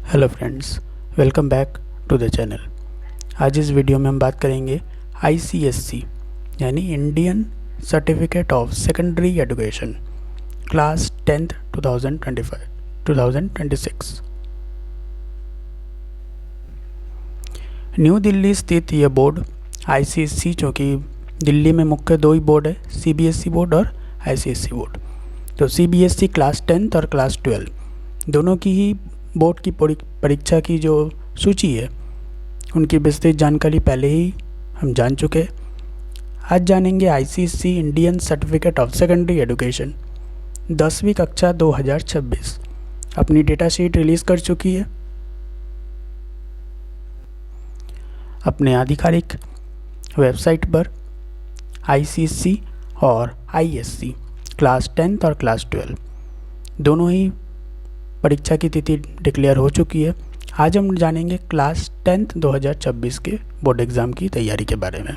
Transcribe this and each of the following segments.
Hello friends, welcome back to the channel. आज इस video में हम बात करेंगे ICSC यानी Indian certificate of secondary education class 10th 2026। New Delhi स्थित यह बोर्ड ICSC, जो कि दिल्ली में मुख्य दो ही बोर्ड है, CBSE बोर्ड और ICSC बोर्ड। तो CBSE क्लास 10th और क्लास 12 दोनों की ही बोर्ड की परीक्षा की जो सूची है उनकी विस्तृत जानकारी पहले ही हम जान चुके हैं। आज जानेंगे ICSC Indian certificate of secondary education 10वीं कक्षा 2026 अपनी डेटा शीट रिलीज़ कर चुकी है। अपने आधिकारिक वेबसाइट पर ICSC और ISC क्लास 10th और क्लास 12 दोनों ही परीक्षा की तिथि डिक्लेयर हो चुकी है। आज हम जानेंगे क्लास 10th 2026 के बोर्ड एग्ज़ाम की तैयारी के बारे में,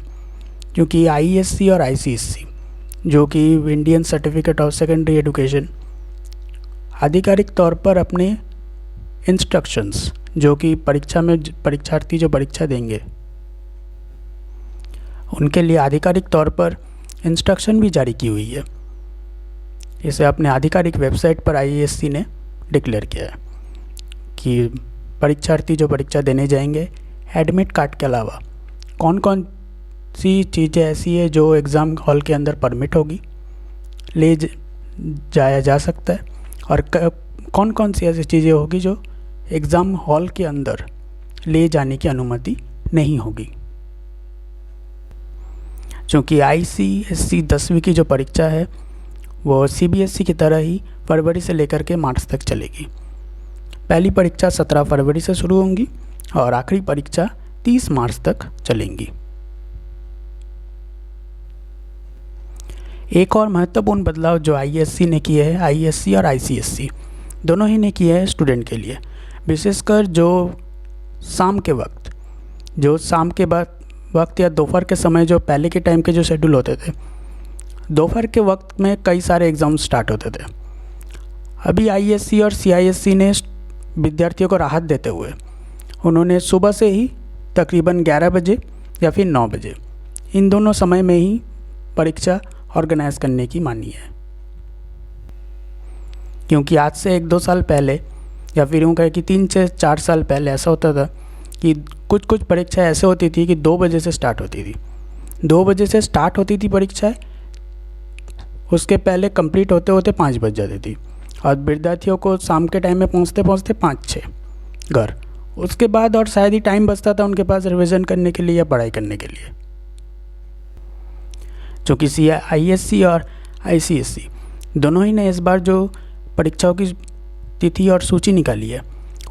क्योंकि ISC और ICSC जो कि Indian certificate of secondary education आधिकारिक तौर पर अपने इंस्ट्रक्शंस जो कि परीक्षा में परीक्षार्थी जो परीक्षा देंगे उनके लिए आधिकारिक तौर पर इंस्ट्रक्शन भी जारी की हुई है। इसे अपने आधिकारिक वेबसाइट पर ISC ने डिक्लेयर किया है कि परीक्षार्थी जो परीक्षा देने जाएंगे एडमिट कार्ड के अलावा कौन कौन सी चीज़ें ऐसी है जो एग्ज़ाम हॉल के अंदर परमिट होगी, ले जाया जा सकता है, और कौन कौन सी ऐसी चीज़ें होगी जो एग्ज़ाम हॉल के अंदर ले जाने की अनुमति नहीं होगी। क्योंकि ICSC 10वीं की जो परीक्षा है वो CBSE की तरह ही फरवरी से लेकर के मार्च तक चलेगी। पहली परीक्षा 17 फरवरी से शुरू होंगी और आखिरी परीक्षा 30 मार्च तक चलेंगी। एक और महत्वपूर्ण बदलाव जो ISC ने किए हैं, ISC और ICSC दोनों ही ने किए हैं स्टूडेंट के लिए, विशेषकर जो शाम के वक्त या दोपहर के समय, जो पहले के टाइम के जो शेड्यूल होते थे, दोपहर के वक्त में कई सारे एग्ज़ाम स्टार्ट होते थे। अभी ISC और CISC ने विद्यार्थियों को राहत देते हुए उन्होंने सुबह से ही तकरीबन 11 बजे या फिर 9 बजे इन दोनों समय में ही परीक्षा ऑर्गेनाइज करने की मानी है। क्योंकि आज से 1-2 साल पहले या फिर यूँ कहें कि 3 से 4 साल पहले ऐसा होता था कि कुछ परीक्षाएं ऐसे होती थी कि 2 बजे से स्टार्ट होती थी। 2 बजे से स्टार्ट होती थी परीक्षाएं, उसके पहले कंप्लीट होते होते 5 बज जाती थी और विद्यार्थियों को शाम के टाइम में पहुंचते 5-6 घर। उसके बाद और शायद ही टाइम बचता था उनके पास रिवीजन करने के लिए या पढ़ाई करने के लिए। क्योंकि ISC और ICSC दोनों ही ने इस बार जो परीक्षाओं की तिथि और सूची निकाली है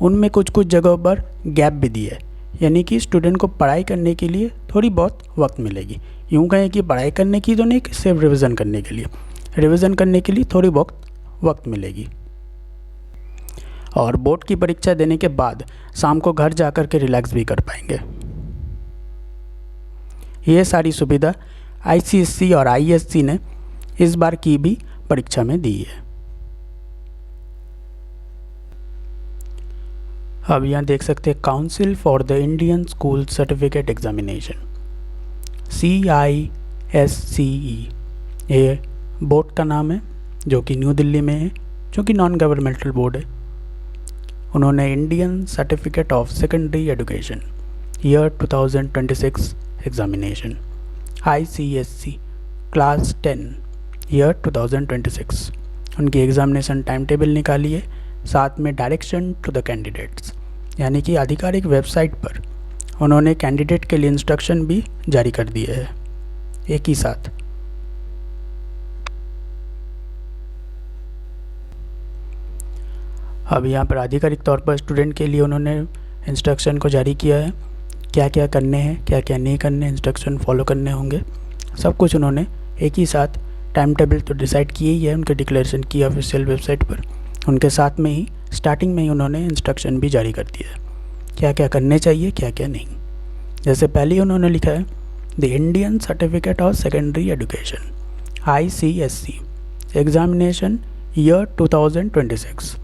उनमें कुछ जगहों पर गैप भी दी है, यानी कि स्टूडेंट को पढ़ाई करने के लिए थोड़ी बहुत वक्त मिलेगी। यूँ कहें कि पढ़ाई करने की तो नहीं, सिर्फ रिवीजन करने के लिए थोड़ी बहुत वक्त मिलेगी। और बोर्ड की परीक्षा देने के बाद शाम को घर जाकर के रिलैक्स भी कर पाएंगे। ये सारी सुविधा ICSC और ISC ने इस बार की भी परीक्षा में दी है। अब यहाँ देख सकते हैं council for the Indian school certificate examination CISCE, ये बोर्ड का नाम है जो कि न्यू दिल्ली में है, जो कि नॉन गवर्नमेंटल बोर्ड है। उन्होंने Indian certificate of secondary education year 2026 examination ICSC class 10 year 2026 उनकी एग्जामिनेशन टाइम टेबल निकाली है, साथ में डायरेक्शन टू द कैंडिडेट्स, यानी कि आधिकारिक वेबसाइट पर उन्होंने कैंडिडेट के लिए इंस्ट्रक्शन भी जारी कर दिए हैं एक ही साथ। अब यहाँ पर आधिकारिक तौर पर स्टूडेंट के लिए उन्होंने इंस्ट्रक्शन को जारी किया है, क्या क्या करने हैं, क्या क्या नहीं करने, इंस्ट्रक्शन फॉलो करने होंगे, सब कुछ उन्होंने एक ही साथ टाइम टेबल तो डिसाइड किए ही है उनके डिक्लेरेशन की ऑफिशियल वेबसाइट पर। उनके साथ में ही स्टार्टिंग में ही उन्होंने इंस्ट्रक्शन भी जारी कर दिया है, क्या क्या करने चाहिए, क्या क्या नहीं। जैसे पहले ही उन्होंने लिखा है the Indian certificate of secondary education ICSC examination year 2026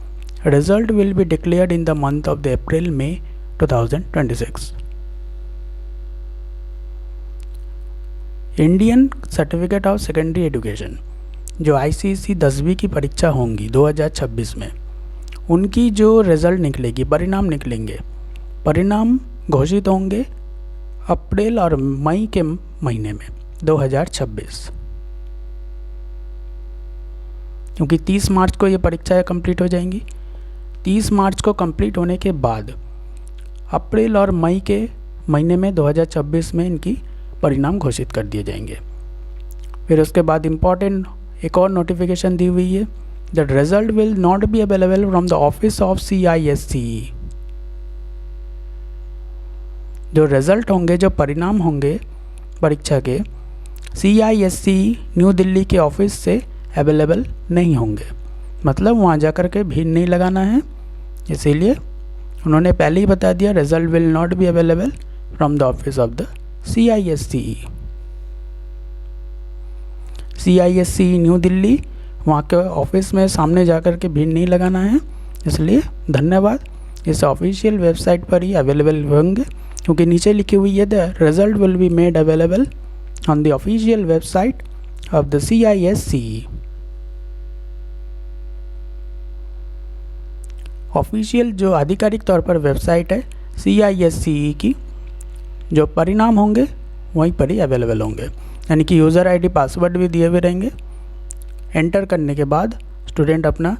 Result will be declared in the month of the April-May 2026. Indian certificate of secondary education, जो ICSE 10वीं की परीक्षा होंगी 2026 में, उनकी जो रिज़ल्ट निकलेगी, परिणाम निकलेंगे, परिणाम घोषित होंगे अप्रैल और मई के महीने में 2026, क्योंकि 30 मार्च को ये परीक्षाएं कंप्लीट हो जाएंगी। 30 मार्च को कंप्लीट होने के बाद अप्रैल और मई के महीने में 2026 में इनकी परिणाम घोषित कर दिए जाएंगे। फिर उसके बाद इम्पॉर्टेंट एक और नोटिफिकेशन दी हुई है, the result will not be available from the office of CISCE। जो रिजल्ट होंगे, जो परिणाम होंगे परीक्षा के, CISCE न्यू दिल्ली के ऑफिस से अवेलेबल नहीं होंगे, मतलब वहाँ जा कर के भीड़ नहीं लगाना है। इसीलिए उन्होंने पहले ही बता दिया, result will not be available from the office of the CISCE। CISCE new Delhi, वहाँ के ऑफिस में सामने जा कर के भीड़ नहीं लगाना है। इसलिए धन्यवाद, इस ऑफिशियल वेबसाइट पर ही अवेलेबल होंगे, क्योंकि नीचे लिखी हुई है the result will be made available on the official website of the CISCE। Official जो आधिकारिक तौर पर वेबसाइट है CISCE की, जो परिणाम होंगे वहीं पर ही अवेलेबल होंगे, यानी कि यूज़र ID पासवर्ड भी दिए हुए रहेंगे। एंटर करने के बाद स्टूडेंट अपना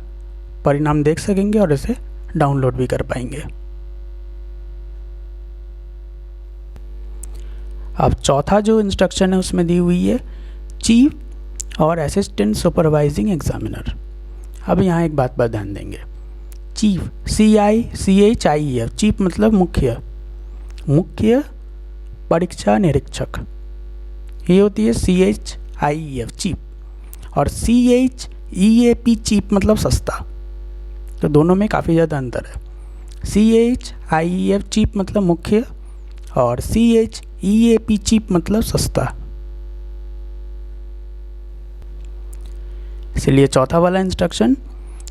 परिणाम देख सकेंगे और इसे डाउनलोड भी कर पाएंगे। अब चौथा जो इंस्ट्रक्शन है उसमें दी हुई है चीफ और असिस्टेंट सुपरवाइजिंग एग्जामिनर। अब यहाँ एक बात पर ध्यान देंगे, चीफ CHIEF, चीफ मतलब मुख्य, मुख्य परीक्षा निरीक्षक, ये होती है CHIEF चीफ, और CHEAP चीफ मतलब सस्ता। तो दोनों में काफ़ी ज़्यादा अंतर है। CHIEF चीफ मतलब मुख्य और CHEAP चीफ मतलब सस्ता। इसलिए चौथा वाला इंस्ट्रक्शन,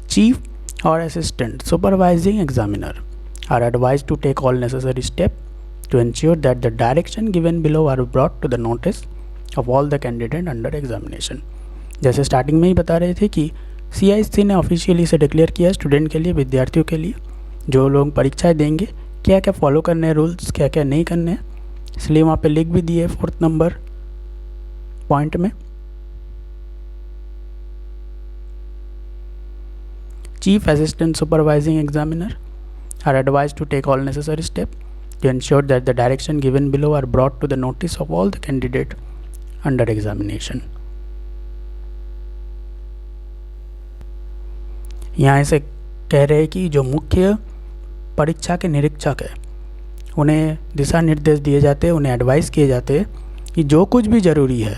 चीफ और assistant supervising examiner are advised to take all necessary step to ensure that the direction given below are brought to the notice of all the candidate under examination। जैसे starting में ही बता रहे थे कि CISCE ने officially इसे declare किया student के लिए, विद्यार्थियों के लिए, जो लोग परीक्षाएं देंगे क्या क्या फॉलो करने हैं, रूल्स क्या क्या नहीं करने हैं। इसलिए वहाँ पे लिख भी दिए 4th नंबर पॉइंट में, chief assistant supervising examiner are advised to take all necessary step to ensure that the direction given below are brought to the notice of all the candidate under examination। यहाँ से कह रहे हैं कि जो मुख्य परीक्षा के निरीक्षक है उन्हें दिशा निर्देश दिए जाते हैं, उन्हें एडवाइस किए जाते हैं कि जो कुछ भी ज़रूरी है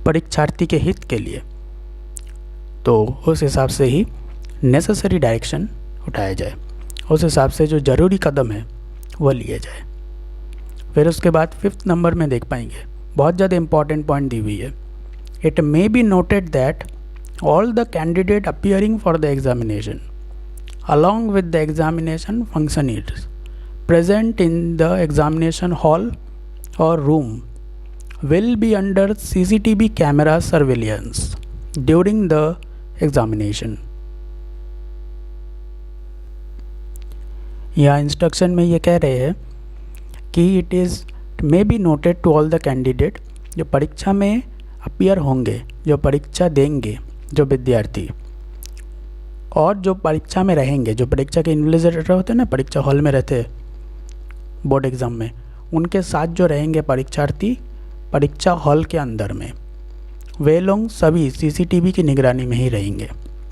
परीक्षार्थी के हित के लिए, तो उस हिसाब से ही नेसेसरी डायरेक्शन उठाया जाए, उस हिसाब से जो ज़रूरी कदम है वो लिए जाए। फिर उसके बाद 5th नंबर में देख पाएंगे, बहुत ज़्यादा इंपॉर्टेंट पॉइंट दी हुई है, it may be noted that all the candidate appearing for the examination along with the examination functionaries present in the examination hall और room will be under CCTV camera surveillance during the examination. यहाँ instruction में ये कह रहे हैं कि it is may be noted to all the candidate, जो परीक्षा में अपीयर होंगे, जो परीक्षा देंगे, जो विद्यार्थी और जो परीक्षा में रहेंगे, जो परीक्षा के इन्विजिलेटर होते हैं ना, परीक्षा हॉल में रहते बोर्ड एग्ज़ाम में, उनके साथ जो रहेंगे परीक्षार्थी परीक्षा हॉल के अंदर में, वे लोग सभी CCTV की निगरानी में ही रहेंगे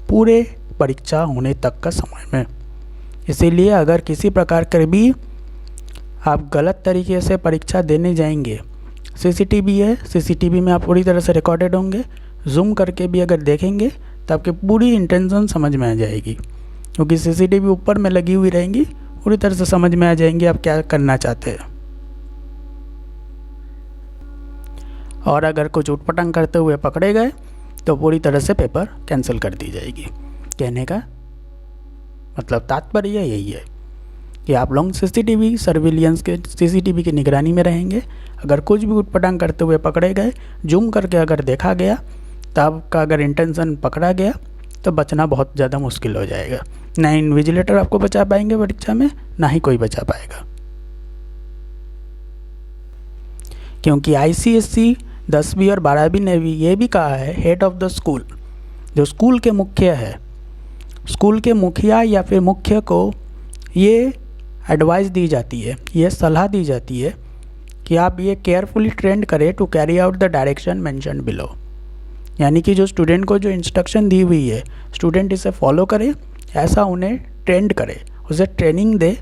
पूरे परीक्षा होने तक का समय में। इसीलिए अगर किसी प्रकार का भी आप गलत तरीके से परीक्षा देने जाएंगे, CCTV है, CCTV में आप पूरी तरह से रिकॉर्डेड होंगे, जूम करके भी अगर देखेंगे तो आपकी पूरी इंटेंशन समझ में आ जाएगी, क्योंकि CCTV ऊपर में लगी हुई रहेंगी, पूरी तरह से समझ में आ जाएंगे आप क्या करना चाहते हैं। और अगर कुछ उटपटांग करते हुए पकड़े गए तो पूरी तरह से पेपर कैंसिल कर दी जाएगी। कहने का मतलब तात्पर्य यही है कि आप लोग सीसीटीवी की निगरानी में रहेंगे। अगर कुछ भी उटपटांग करते हुए पकड़े गए, जूम करके अगर देखा गया, तो आपका अगर इंटेंशन पकड़ा गया तो बचना बहुत ज़्यादा मुश्किल हो जाएगा। ना इन्विजिलेटर आपको बचा पाएंगे परीक्षा में, ना ही कोई बचा पाएगा। क्योंकि आईसीएसई 10वीं और 12वीं ने भी ये भी कहा है, हेड ऑफ द स्कूल, जो स्कूल के मुख्य है, स्कूल के मुखिया या फिर मुख्य को ये एडवाइस दी जाती है, ये सलाह दी जाती है कि आप ये केयरफुली ट्रेंड करें to carry out the direction mention below. यानी कि जो स्टूडेंट को जो इंस्ट्रक्शन दी हुई है, स्टूडेंट इसे फॉलो करे, ऐसा उन्हें ट्रेंड करे, उसे ट्रेनिंग दे,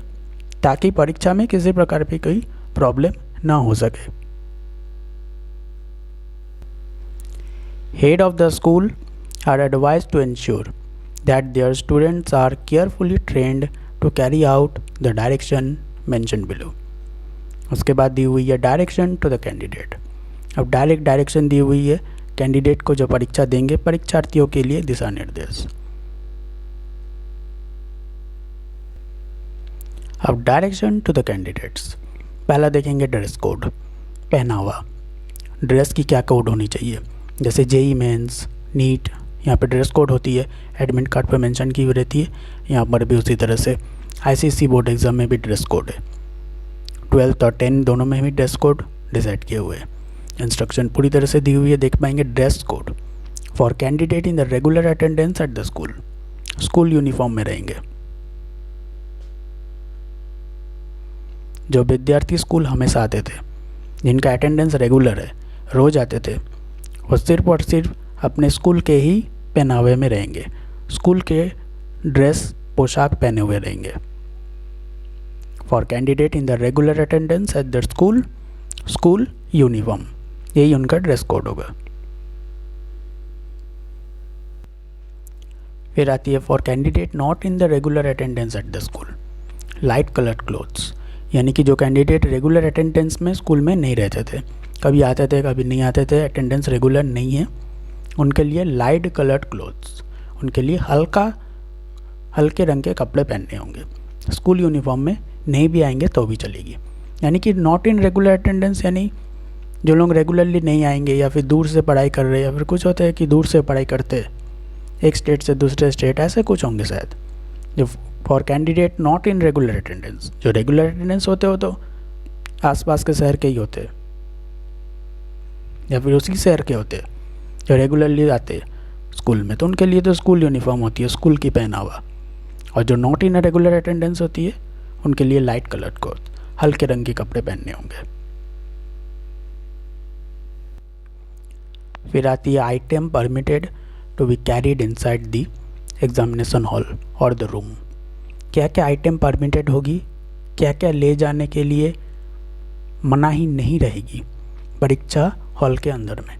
ताकि परीक्षा में किसी प्रकार की कोई प्रॉब्लम ना हो सके। Head of the school are advised to ensure that their students are carefully trained to carry out the direction mention below. उसके बाद दी हुई है डायरेक्शन टू द कैंडिडेट। अब डायरेक्शन दी हुई है कैंडिडेट को जो परीक्षा देंगे, परीक्षार्थियों के लिए दिशा निर्देश। अब डायरेक्शन टू द कैंडिडेट्स, पहला देखेंगे ड्रेस कोड, पहनावा। ड्रेस की क्या कोड होनी चाहिए, जैसे जेई मेंस, नीट, यहाँ पे ड्रेस कोड होती है, एडमिट कार्ड पर मेंशन की हुई रहती है, यहाँ पर भी उसी तरह से। आईसीएसई बोर्ड एग्जाम में भी ड्रेस कोड है, 12th और 10 दोनों में भी ड्रेस कोड डिसाइड किए हुए हैं। इंस्ट्रक्शन पूरी तरह से दी हुई है, देख पाएंगे। Dress code for candidate in the regular attendance at the school, school uniform में रहेंगे। जो विद्यार्थी स्कूल हमेशा आते थे, जिनका अटेंडेंस रेगुलर है, रोज आते थे, वो सिर्फ और सिर्फ अपने स्कूल के ही पहनावे में रहेंगे, स्कूल के ड्रेस पोशाक पहने हुए रहेंगे। For candidate in the regular attendance at the school, school uniform, यही उनका ड्रेस कोड होगा। फिर आती है for candidate not in the regular attendance at the school, light coloured clothes. यानी कि जो कैंडिडेट रेगुलर अटेंडेंस में स्कूल में नहीं रहते थे, कभी आते थे कभी नहीं आते थे, अटेंडेंस रेगुलर नहीं है, उनके लिए लाइट कलर्ड क्लोथ्स, उनके लिए हल्के रंग के कपड़े पहनने होंगे। स्कूल यूनिफॉर्म में नहीं भी आएंगे तो भी चलेगी। यानी कि नॉट इन रेगुलर अटेंडेंस, यानी जो लोग रेगुलरली नहीं आएंगे या फिर दूर से पढ़ाई कर रहे हैं, या फिर कुछ होता है कि दूर से पढ़ाई करते हैं, एक स्टेट से दूसरे स्टेट, ऐसे कुछ होंगे शायद। जो for candidate not in regular attendance, जो रेगुलर अटेंडेंस होते हो तो आसपास के शहर के ही होते हैं या फिर उसी शहर के होते हैं, जो रेगुलरली आते हैं स्कूल में, तो उनके लिए तो स्कूल यूनिफॉर्म होती है, स्कूल की पहनावा। और जो नॉट इन रेगुलर अटेंडेंस होती है, उनके लिए लाइट कलर्ड कोट, हल्के रंग के कपड़े पहनने होंगे। फिर आती है item permitted to be carried inside the examination hall और द रूम। क्या क्या आइटम परमिटेड होगी, क्या क्या ले जाने के लिए मनाही नहीं रहेगी परीक्षा हॉल के अंदर में।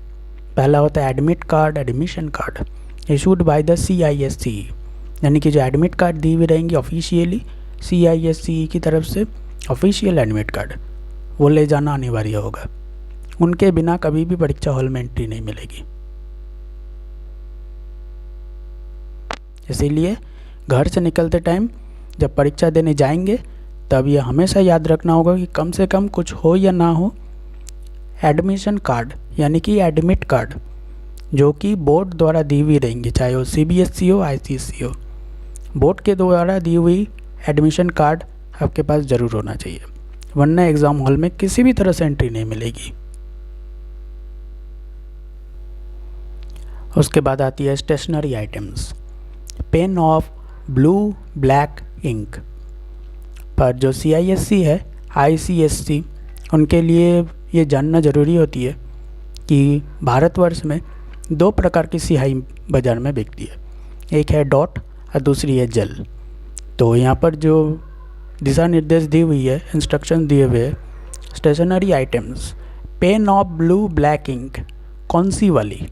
पहला होता है admit card, admission card issued by the CISCE, यानी कि जो एडमिट कार्ड दी हुई रहेंगी ऑफिशियली CISCE की तरफ से, ऑफिशियल एडमिट कार्ड, वो ले जाना अनिवार्य होगा। उनके बिना कभी भी परीक्षा हॉल में एंट्री नहीं मिलेगी। इसीलिए घर से निकलते टाइम जब परीक्षा देने जाएंगे, तब यह हमेशा याद रखना होगा कि कम से कम कुछ हो या ना हो, एडमिशन कार्ड यानी कि एडमिट कार्ड जो कि बोर्ड द्वारा दी हुई रहेंगी, चाहे वो CBSE हो ICSE हो, बोर्ड के द्वारा दी हुई एडमिशन कार्ड आपके पास ज़रूर होना चाहिए, वरना एग्ज़ाम हॉल में किसी भी तरह से एंट्री नहीं मिलेगी। उसके बाद आती है stationery items, pen of blue black ink. पर जो CISCE है, ICSE, उनके लिए ये जानना ज़रूरी होती है कि भारतवर्ष में 2 प्रकार की स्याही बाज़ार में बिकती है, एक है डॉट और दूसरी है जेल। तो यहाँ पर जो दिशा निर्देश दी हुई है, इंस्ट्रक्शन दिए हुए, stationery items, pen of blue black ink, कौन सी वाली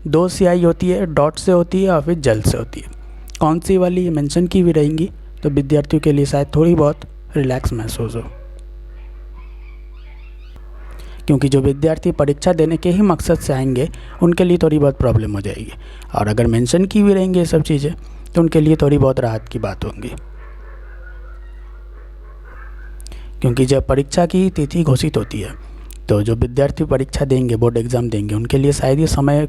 2 स्याही होती है, डॉट से होती है और फिर जेल से होती है, कौन सी वाली मेंशन की हुई रहेंगी, तो विद्यार्थियों के लिए शायद थोड़ी बहुत रिलैक्स महसूस हो। क्योंकि जो विद्यार्थी परीक्षा देने के ही मकसद से आएंगे उनके लिए थोड़ी बहुत प्रॉब्लम हो जाएगी, और अगर मेंशन की भी रहेंगी ये सब चीज़ें तो उनके लिए थोड़ी बहुत राहत की बात होगी। क्योंकि जब परीक्षा की तिथि घोषित होती है तो जो विद्यार्थी परीक्षा देंगे, बोर्ड एग्ज़ाम देंगे, उनके लिए शायद ये समय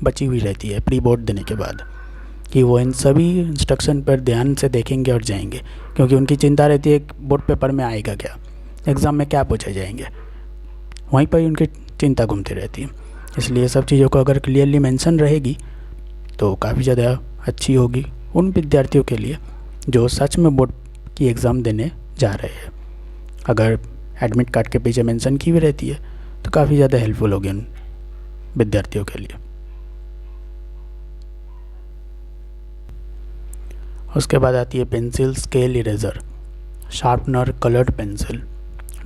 बची हुई रहती है प्री बोर्ड देने के बाद कि वो इन सभी इंस्ट्रक्शन पर ध्यान से देखेंगे और जाएंगे, क्योंकि उनकी चिंता रहती है बोर्ड पेपर में आएगा क्या, एग्ज़ाम में क्या पूछे जाएंगे, वहीं पर ही उनकी चिंता घूमती रहती है। इसलिए सब चीज़ों को अगर क्लियरली मेंशन रहेगी तो काफ़ी ज़्यादा अच्छी होगी उन विद्यार्थियों के लिए जो सच में बोर्ड की एग्ज़ाम देने जा रहे हैं। अगर एडमिट कार्ड के पीछे मेंशन की भी रहती है तो काफ़ी ज़्यादा हेल्पफुल होगी उन विद्यार्थियों के लिए। उसके बाद आती है pencil, scale, eraser, sharpener, coloured pencil,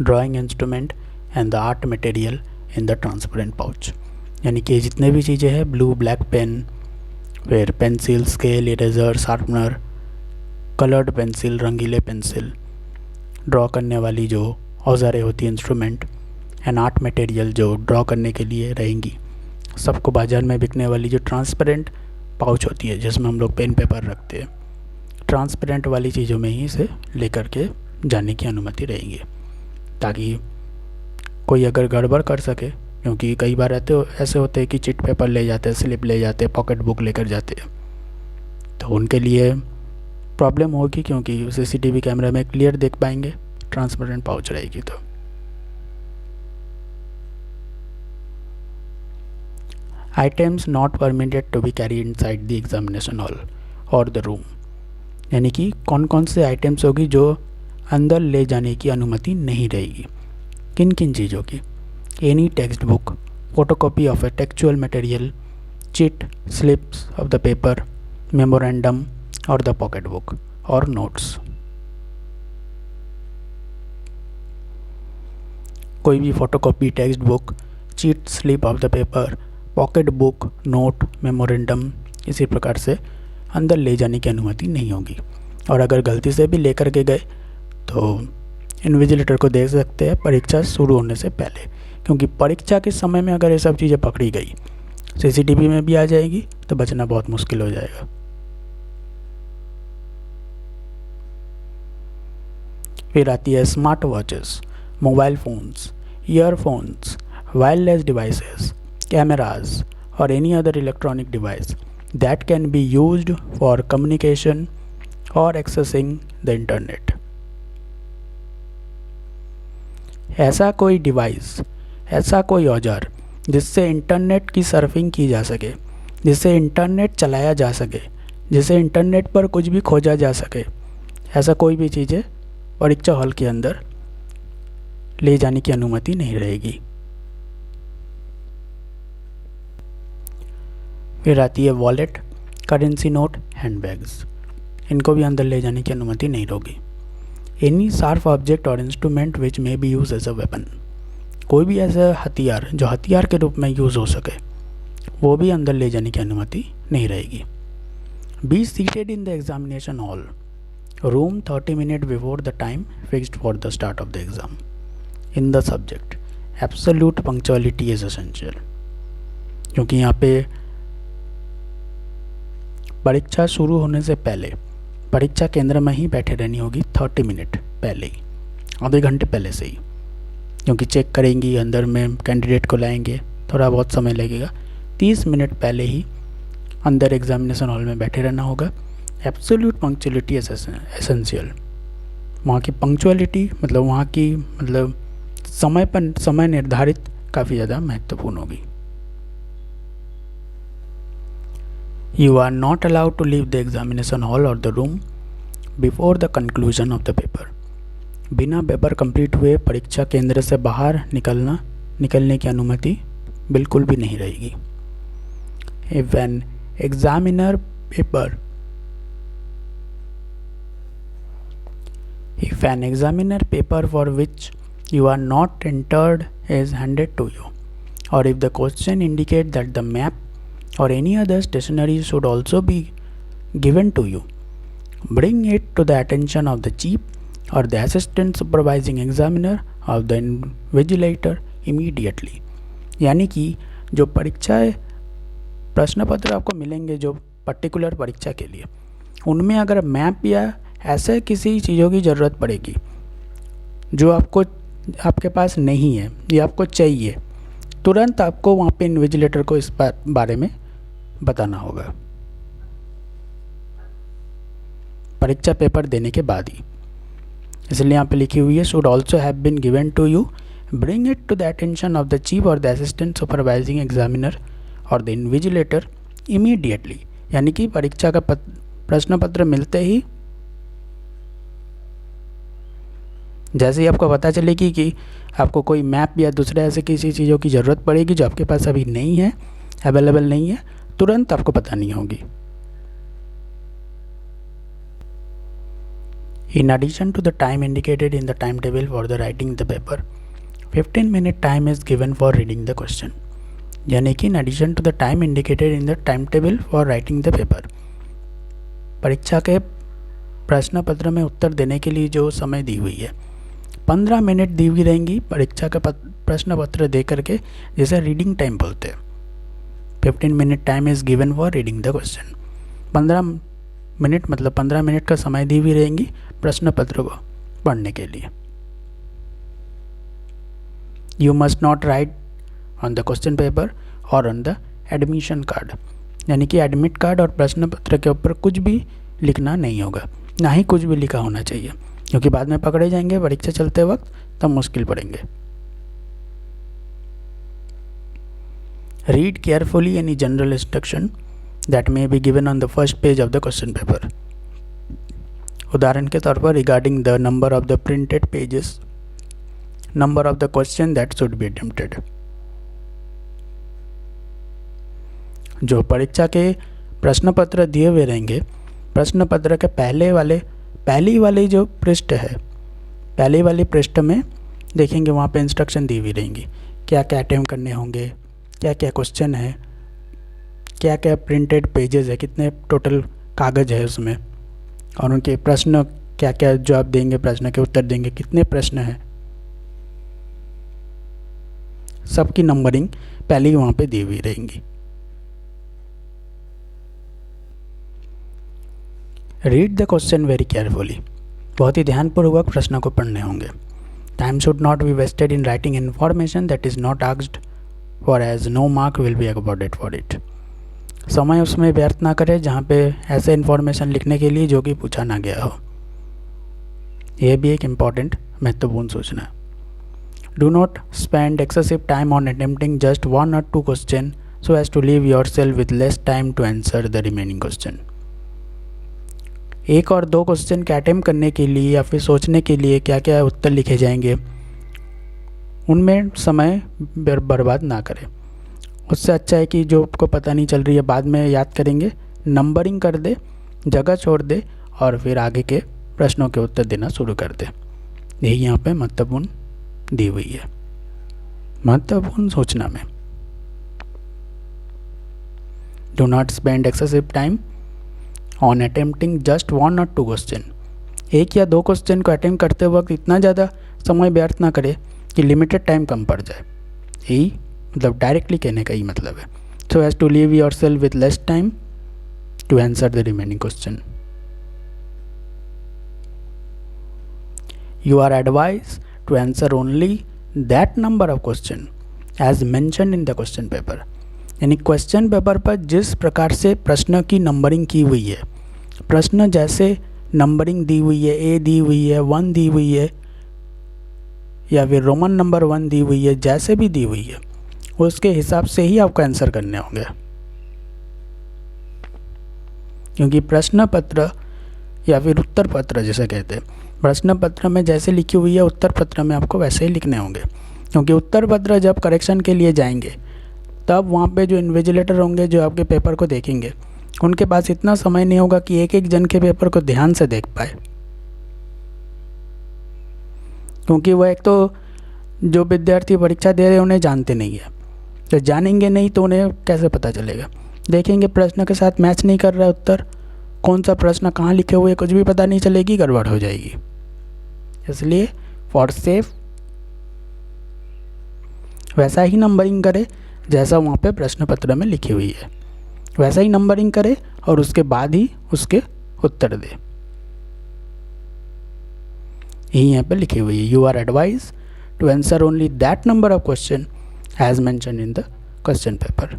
drawing instrument and the art material in the transparent pouch. यानी कि जितने भी चीज़ें हैं, ब्लू ब्लैक पेन, फिर pencil, scale, eraser, sharpener, coloured pencil, रंगीले पेंसिल, ड्रॉ करने वाली जो औजारें होती हैं, इंस्ट्रूमेंट, एंड आर्ट मटेरियल जो ड्रॉ करने के लिए रहेंगी, सबको बाज़ार में बिकने वाली जो ट्रांसपेरेंट पाउच होती है जिसमें हम लोग पेन पेपर रखते हैं, ट्रांसपेरेंट वाली चीज़ों में ही इसे लेकर के जाने की अनुमति रहेगी, ताकि कोई अगर गड़बड़ कर सके। क्योंकि कई बार ऐसे होते हैं कि चिट पेपर ले जाते हैं, स्लिप ले जाते हैं, पॉकेट बुक लेकर जाते हैं, तो उनके लिए प्रॉब्लम होगी, क्योंकि सीसीटीवी कैमरे में क्लियर देख पाएंगे, ट्रांसपेरेंट पाउच रहेगी। तो items not permitted to be carry inside the examination hall और द रूम। यानी कि कौन कौन से आइटम्स होगी जो अंदर ले जाने की अनुमति नहीं रहेगी, किन किन चीज़ों की। Any text book, photocopy of A textual material, chit, slips of the paper, memorandum और द पॉकेट बुक और नोट्स। कोई भी photocopy, text book, chit, slip of the paper, pocket book, note, memorandum इसी प्रकार से अंदर ले जाने की अनुमति नहीं होगी। और अगर गलती से भी लेकर के गए तो इन्विजिलेटर को दे सकते हैं परीक्षा शुरू होने से पहले, क्योंकि परीक्षा के समय में अगर ये सब चीज़ें पकड़ी गई, सीसीटीवी में भी आ जाएगी, तो बचना बहुत मुश्किल हो जाएगा। फिर आती है smart watches, mobile phones, earphones, wireless devices, cameras और any other electronic device that can be used for communication or accessing the internet। ऐसा कोई डिवाइस, ऐसा कोई औजार जिससे इंटरनेट की सर्फिंग की जा सके, जिससे इंटरनेट चलाया जा सके, जिससे इंटरनेट पर कुछ भी खोजा जा सके, ऐसा कोई भी चीज़ें परीक्षा हॉल के अंदर ले जाने की अनुमति नहीं रहेगी। फिर आती है वॉलेट, करेंसी नोट, हैंडबैग्स, इनको भी अंदर ले जाने की अनुमति नहीं होगी। एनी शार्प ऑब्जेक्ट और instrument which may be use as a weapon, कोई भी ऐसा हथियार जो हथियार के रूप में यूज़ हो सके, वो भी अंदर ले जाने की अनुमति नहीं रहेगी। B seated in the examination hall room 30 minute before the time fixed for the start of the exam in the subject. Absolute punctuality is essential, क्योंकि यहाँ पे परीक्षा शुरू होने से पहले परीक्षा केंद्र में ही बैठे रहनी होगी 30 मिनट पहले ही, आधे घंटे पहले से ही, क्योंकि चेक करेंगी, अंदर में कैंडिडेट को लाएंगे, थोड़ा बहुत समय लगेगा। 30 मिनट पहले ही अंदर एग्जामिनेशन हॉल में बैठे रहना होगा। एब्सोल्यूट पंक्चुअलिटी एसेंशियल, वहाँ की पंक्चुअलिटी मतलब वहाँ की मतलब समय निर्धारित काफ़ी ज़्यादा महत्वपूर्ण होगी। You are not allowed to leave the examination hall or the room before the conclusion of the paper। बिना पेपर कंप्लीट हुए परीक्षा केंद्र से बाहर निकलने की अनुमति बिल्कुल भी नहीं रहेगी। If an examiner paper for which you are not entered is handed to you, or if the question indicate that the map or any other stationery should also be given to you, bring it to the attention of the chief or the assistant supervising examiner of the invigilator immediately। यानी कि जो परीक्षाएं प्रश्न पत्र आपको मिलेंगे जो particular परीक्षा के लिए, उनमें अगर मैप या ऐसे किसी चीज़ों की ज़रूरत पड़ेगी जो आपके पास नहीं है या आपको चाहिए, तुरंत आपको वहाँ पे इन्विजिलेटर को इस बारे में बताना होगा, परीक्षा पेपर देने के बाद ही। इसलिए यहाँ पे लिखी हुई है should also have been given to you, bring it to the attention of the chief और द असिस्टेंट सुपरवाइजिंग एग्जामिनर और द इन्विजिलेटर इमीडिएटली। यानी कि परीक्षा का प्रश्न पत्र मिलते ही, जैसे ही आपको पता चलेगी कि आपको कोई मैप या दूसरे ऐसे किसी चीज़ों की ज़रूरत पड़ेगी जो आपके पास अभी नहीं है, अवेलेबल नहीं है, तुरंत आपको बतानी होगी। In addition to the time indicated in the timetable for the writing the paper, 15-minute time is given for reading the question। यानी कि in addition to the time indicated in the timetable for writing the paper, परीक्षा के प्रश्न पत्र में उत्तर देने के लिए जो समय दी हुई है 15 मिनट दी हुई रहेंगी परीक्षा का प्रश्न पत्र दे करके, जिसे रीडिंग टाइम बोलते हैं। 15 minute time is given for reading the question. 15 minute मतलब 15 मिनट का समय दी हुई रहेंगी प्रश्न पत्र को पढ़ने के लिए। You must not right on the question paper और ऑन द एडमिशन कार्ड। यानी कि एडमिट कार्ड और प्रश्न पत्र के ऊपर कुछ भी लिखना नहीं होगा, ना ही कुछ भी लिखा होना चाहिए, क्योंकि बाद में पकड़े जाएंगे परीक्षा चलते वक्त, तब मुश्किल पड़ेंगे। Read carefully any general instruction that may be given on the first page of the question paper. उदाहरण के तौर पर regarding the number of the printed pages, number of the question that should be attempted. जो परीक्षा के प्रश्न पत्र दिए हुए रहेंगे, प्रश्न पत्र के पहली वाली जो पृष्ठ है, पहली वाली पृष्ठ में देखेंगे वहाँ पे इंस्ट्रक्शन दी हुई रहेंगी, क्या क्या अटेम्प्ट करने होंगे, क्या क्या क्वेश्चन है, क्या क्या प्रिंटेड पेजेस है, कितने टोटल कागज़ है उसमें, और उनके प्रश्न क्या क्या जवाब देंगे, प्रश्न के उत्तर देंगे, कितने प्रश्न हैं, सबकी नंबरिंग पहले ही वहाँ पे दी हुई रहेंगी। Read the question very carefully. बहुत ही ध्यानपूर्वक प्रश्न को पढ़ने होंगे। Time should not be wasted in writing information that is not asked for as no mark will be awarded for it. समय उसमें व्यर्थ ना करें जहाँ पे ऐसे इन्फॉर्मेशन लिखने के लिए जो कि पूछा ना गया हो। यह भी एक इम्पॉर्टेंट महत्वपूर्ण सूचना है। Do not spend excessive time on attempting just 1 or 2 question so as to leave yourself with less time to answer the remaining question. 1 और 2 क्वेश्चन के अटेम्प्ट करने के लिए या फिर सोचने के लिए क्या क्या उत्तर लिखे जाएंगे, उनमें समय बर्बाद ना करें। उससे अच्छा है कि जो आपको पता नहीं चल रही है बाद में याद करेंगे, नंबरिंग कर दे, जगह छोड़ दे और फिर आगे के प्रश्नों के उत्तर देना शुरू कर दे। यही यहाँ पे महत्वपूर्ण दी हुई है, महत्वपूर्ण सूचना में। Do not spend excessive time on attempting just 1 or 2 question. 1 या 2 क्वेश्चन को अटेम्प्ट करते वक्त इतना ज़्यादा समय व्यर्थ ना करे कि लिमिटेड टाइम कम पड़ जाए। यही मतलब डायरेक्टली कहने का ही मतलब है। So as to leave yourself with less time to answer the remaining question. You are advise to answer only that number of question as mentioned in the question paper. यानी question paper पर जिस प्रकार से प्रश्न की numbering की हुई है, प्रश्न जैसे नंबरिंग दी हुई है, ए दी हुई है, 1 दी हुई है, या फिर रोमन नंबर 1 दी हुई है, जैसे भी दी हुई है उसके हिसाब से ही आपको आंसर करने होंगे। क्योंकि प्रश्न पत्र या फिर उत्तर पत्र जिसे कहते हैं, प्रश्न पत्र में जैसे लिखी हुई है उत्तर पत्र में आपको वैसे ही लिखने होंगे। क्योंकि उत्तर पत्र जब करेक्शन के लिए जाएंगे तब वहाँ पे जो इन्विजिलेटर होंगे जो आपके पेपर को देखेंगे, उनके पास इतना समय नहीं होगा कि एक एक जन के पेपर को ध्यान से देख पाए। क्योंकि वह एक तो जो विद्यार्थी परीक्षा दे रहे हैं उन्हें जानते नहीं है, तो जानेंगे नहीं तो उन्हें कैसे पता चलेगा। देखेंगे प्रश्न के साथ मैच नहीं कर रहा है उत्तर, कौन सा प्रश्न कहाँ लिखे हुए कुछ भी पता नहीं चलेगी, गड़बड़ हो जाएगी। इसलिए फॉर सेफ वैसा ही नंबरिंग करे जैसा वहाँ पे प्रश्न पत्र में लिखी हुई है, वैसा ही नंबरिंग करे और उसके बाद ही उसके उत्तर दे। यही यहाँ पे लिखी हुई है, you are advise to answer only that number of question as mention in the question paper.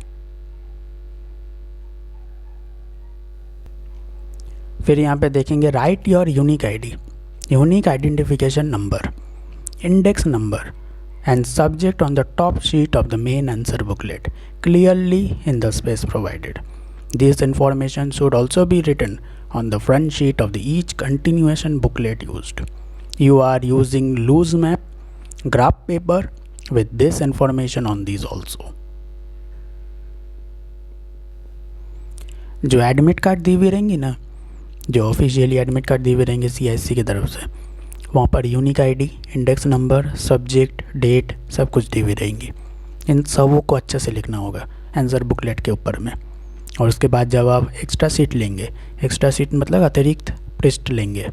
फिर यहाँ पे देखेंगे write your unique ID, unique identification number, index number and subject on the top sheet of the main answer booklet clearly in the space provided. This information should also be written on the front sheet of the each continuation booklet used. You are using loose map, graph paper with this information on these also. जो admit card दी हुई रहेंगी ना, जो officially admit card दी हुई रहेंगे CISC की तरफ से, वहाँ पर unique ID, index number, subject, date सब कुछ दी हुई रहेंगी। इन सबों को अच्छे से लिखना होगा आंसर बुकलेट के ऊपर में। और उसके बाद जब आप एक्स्ट्रा सीट लेंगे, एक्स्ट्रा सीट मतलब अतिरिक्त पृष्ठ लेंगे,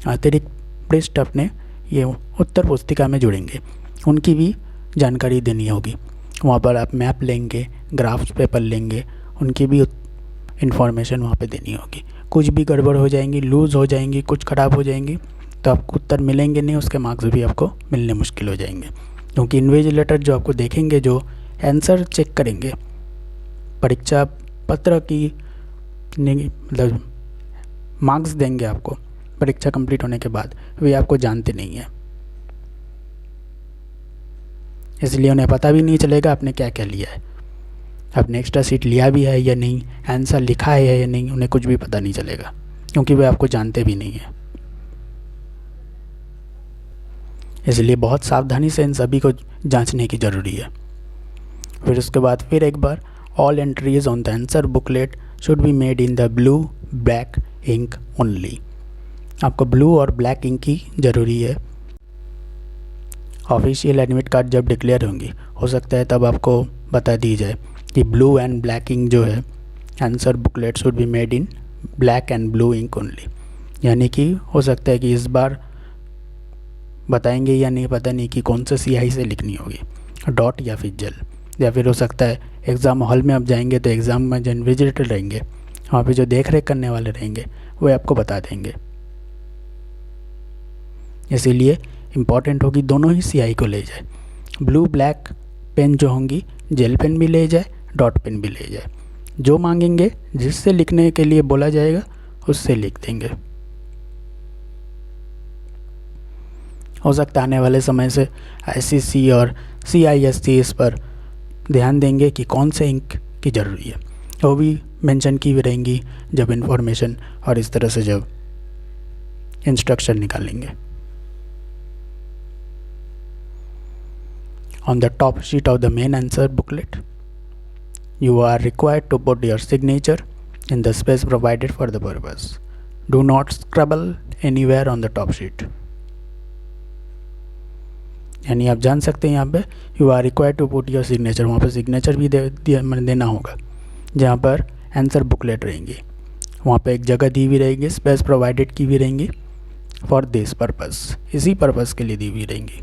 अतिरिक्त पृष्ठ अपने ये उत्तर पुस्तिका में जुड़ेंगे, उनकी भी जानकारी देनी होगी। वहाँ पर आप मैप लेंगे, ग्राफ्स पेपर लेंगे, उनकी भी इंफॉर्मेशन वहाँ पे देनी होगी। कुछ भी गड़बड़ हो जाएंगी, लूज़ हो जाएंगी, कुछ ख़राब हो जाएंगी तो आपको उत्तर मिलेंगे नहीं, उसके मार्क्स भी आपको मिलने मुश्किल हो जाएंगे। क्योंकि इन्विजिलेटर जो आपको देखेंगे, जो आंसर चेक करेंगे परीक्षा पत्र की, मतलब मार्क्स देंगे आपको परीक्षा कंप्लीट होने के बाद, वे आपको जानते नहीं हैं, इसलिए उन्हें पता भी नहीं चलेगा आपने क्या क्या लिया है, आपने एक्स्ट्रा सीट लिया भी है या नहीं, आंसर लिखा है या नहीं, उन्हें कुछ भी पता नहीं चलेगा क्योंकि वे आपको जानते भी नहीं हैं। इसलिए बहुत सावधानी से इन सभी को जांचने की ज़रूरी है। फिर उसके बाद फिर एक बार all entries on the answer booklet should be made in the blue black ink only. आपको ब्लू और ब्लैक इंक की ज़रूरी है। ऑफिशियल एडमिट कार्ड जब डिक्लेयर होंगी, हो सकता है तब आपको बता दी जाए कि ब्लू एंड ब्लैक इंक जो है answer booklet should be made in black and blue ink only. यानी कि हो सकता है कि इस बार बताएंगे या नहीं, पता नहीं कि कौन सा स्याही से लिखनी होगी, डॉट या फिर जेल, या फिर हो सकता है एग्ज़ाम हॉल में आप जाएंगे तो एग्ज़ाम में जो इन्विजिलेटर रहेंगे, वहाँ पे जो देख रेख करने वाले रहेंगे, वो आपको बता देंगे। इसीलिए इम्पॉर्टेंट होगी दोनों ही स्याही को ले जाए, ब्लू ब्लैक पेन जो होंगी, जेल पेन भी ले जाए, डॉट पेन भी ले जाए, जो मांगेंगे जिससे लिखने के लिए बोला जाएगा उससे लिख देंगे। हो सकता है आने वाले समय से ICC और CISC इस पर ध्यान देंगे कि कौन से इंक की ज़रूरी है, वो भी मेंशन की हुई रहेंगी जब इन्फॉर्मेशन और इस तरह से जब इंस्ट्रक्शन निकालेंगे। On the top sheet of the main answer booklet, you are required to put your signature in the space provided for the purpose. Do not scribble anywhere on the top sheet. यानी आप जान सकते हैं यहाँ पे you are required to put your signature, वहाँ पे signature भी देना होगा। जहाँ पर आंसर बुकलेट रहेंगी वहाँ पे एक जगह दी हुई रहेगी, स्पेस प्रोवाइडेड की हुई रहेंगी फॉर दिस पर्पस, इसी पर्पस के लिए दी हुई रहेंगी।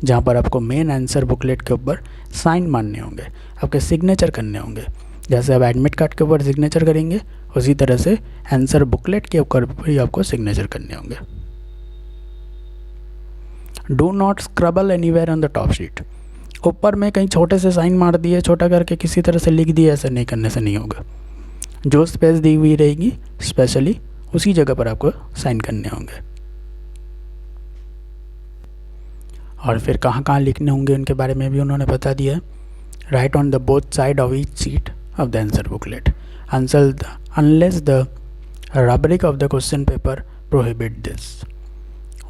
जहाँ पर आपको मेन आंसर बुकलेट के ऊपर साइन मारने होंगे, आपके सिग्नेचर करने होंगे। जैसे आप एडमिट कार्ड के ऊपर सिग्नेचर करेंगे, उसी तरह से आंसर बुकलेट के ऊपर भी आपको सिग्नेचर करने होंगे। Do not scribble anywhere on the top sheet. ऊपर में कहीं छोटे से साइन मार दिए, छोटा करके किसी तरह से लिख दिए, ऐसा नहीं करने से नहीं होगा। जो स्पेस दी हुई रहेगी स्पेशली उसी जगह पर आपको साइन करने होंगे। और फिर कहाँ कहाँ लिखने होंगे उनके बारे में भी उन्होंने बता दिया है। Right on the both side of each sheet of the answer booklet unless the rubric of the question paper prohibit this.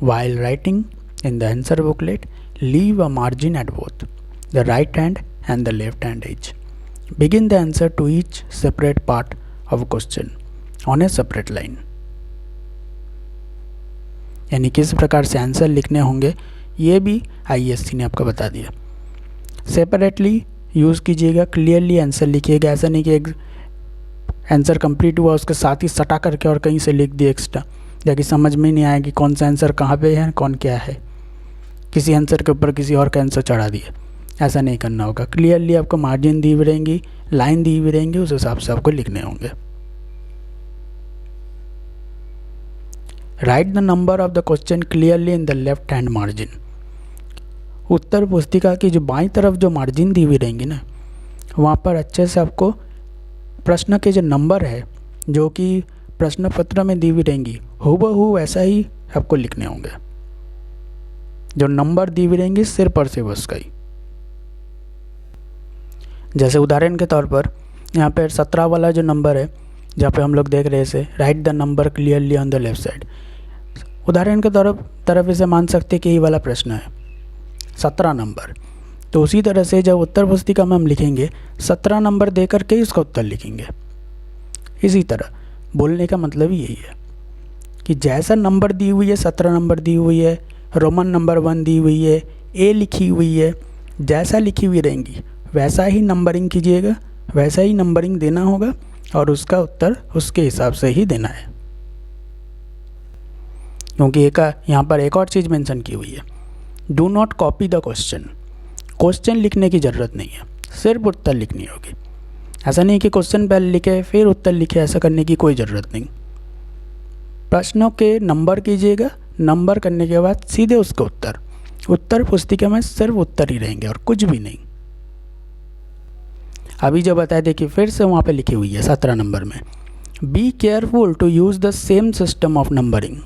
While writing in the answer booklet, leave a margin at both the right hand and the left hand edge. Begin the answer to each separate part of a question on a separate line. यानी किस प्रकार से answer लिखने होंगे ये भी ISC ने आपको बता दिया। सेपरेटली यूज़ कीजिएगा, क्लियरली आंसर लिखिएगा। ऐसा नहीं कि आंसर कंप्लीट हुआ उसके साथ ही सटा करके और कहीं से लिख दिए एक्स्ट्रा, ताकि समझ में नहीं आएगी कौन सा आंसर कहाँ पे है, कौन क्या है। किसी आंसर के ऊपर किसी और का आंसर चढ़ा दिए, ऐसा नहीं करना होगा। क्लियरली आपको मार्जिन दी हुई रहेंगी, लाइन दी हुई रहेंगी, उस हिसाब से आपको लिखने होंगे। Write the number of the question clearly in the left hand margin. उत्तर पुस्तिका की जो बाईं तरफ जो मार्जिन दी हुई रहेंगी ना, वहाँ पर अच्छे से आपको प्रश्न के जो नंबर है जो कि प्रश्न पत्र में दी हुई रहेंगी, हूबहू वैसा ही आपको लिखने होंगे। जो नंबर दी हुई रहेंगी सिर्फ और सिर्फ उसका ही। जैसे उदाहरण के तौर पर यहाँ पर 17 वाला जो नंबर है, जहाँ पे हम लोग देख रहे हैं right the number clearly on the left side, उदाहरण के तरफ इसे मान सकते कि ये वाला प्रश्न है 17 नंबर। तो उसी तरह से जब उत्तर पुस्तिका में हम लिखेंगे 17 नंबर दे करके इसका उत्तर लिखेंगे। इसी तरह बोलने का मतलब ही यही है कि जैसा नंबर दी हुई है, 17 नंबर दी हुई है, रोमन नंबर 1 दी हुई है, ए लिखी हुई है, जैसा लिखी हुई रहेंगी वैसा ही नंबरिंग कीजिएगा, वैसा ही नंबरिंग देना होगा और उसका उत्तर उसके हिसाब से ही देना है। क्योंकि यहाँ पर एक और चीज़ मेंशन की हुई है, do not copy the question. Question लिखने की ज़रूरत नहीं है, सिर्फ उत्तर लिखनी होगी। ऐसा नहीं कि क्वेश्चन पहले लिखे फिर उत्तर लिखे, ऐसा करने की कोई ज़रूरत नहीं। प्रश्नों के नंबर कीजिएगा, नंबर करने के बाद सीधे उसके उत्तर पुस्तिका में सिर्फ उत्तर ही रहेंगे और कुछ भी नहीं। अभी जो बताया देखिए फिर से वहाँ पे लिखी हुई है 17 नंबर में, be careful to use the same system of numbering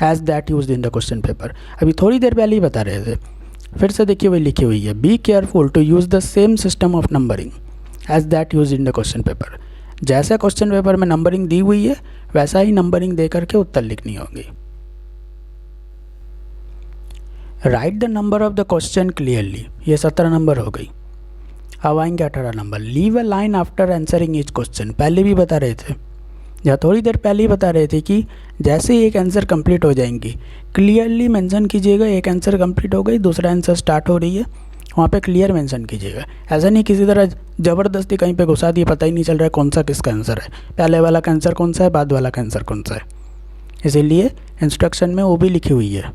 as that use in the question paper. अभी थोड़ी देर पहले ही बता रहे थे, फिर से देखिए वही लिखी हुई है, be careful to use the same system of numbering as that use in the question paper. जैसा क्वेश्चन पेपर में नंबरिंग दी हुई है वैसा ही नंबरिंग दे करके उत्तर लिखनी होगी। Right the number of the question clearly, ये 17 नंबर हो गई। अब आएंगे 18 number, leave a line after answering each question. पहले भी बता रहे थे, या थोड़ी देर पहले ही बता रहे थे कि जैसे ही एक आंसर कंप्लीट हो जाएंगी क्लियरली मेंशन कीजिएगा, एक आंसर कंप्लीट हो गई दूसरा आंसर स्टार्ट हो रही है, वहाँ पे क्लियर मेंशन कीजिएगा। ऐसा नहीं किसी तरह ज़बरदस्ती कहीं पे घुसा दिए, पता ही नहीं चल रहा है कौन सा किसका आंसर है, पहले वाला का आंसर कौन सा है, बाद वाला का आंसर कौन सा है। इसीलिए इंस्ट्रक्शन में वो भी लिखी हुई है,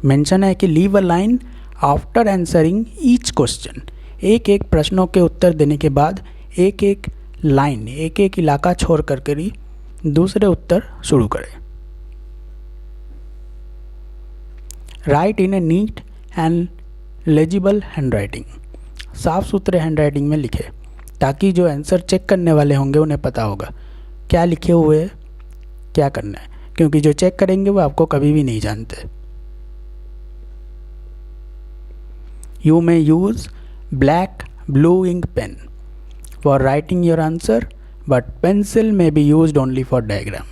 मेंशन है कि leave a line after answering each question. एक एक प्रश्नों के उत्तर देने के बाद एक एक लाइन, एक एक इलाका छोड़ करके ही दूसरे उत्तर शुरू करें। Right in A neat and legible hand writing, साफ सुथरे हैंड राइटिंग में लिखे ताकि जो आंसर चेक करने वाले होंगे उन्हें पता होगा क्या लिखे हुए है, क्या करना है, क्योंकि जो चेक करेंगे वो आपको कभी भी नहीं जानते। You may use black blue ink pen for writing your answer, but pencil may be used only for diagram।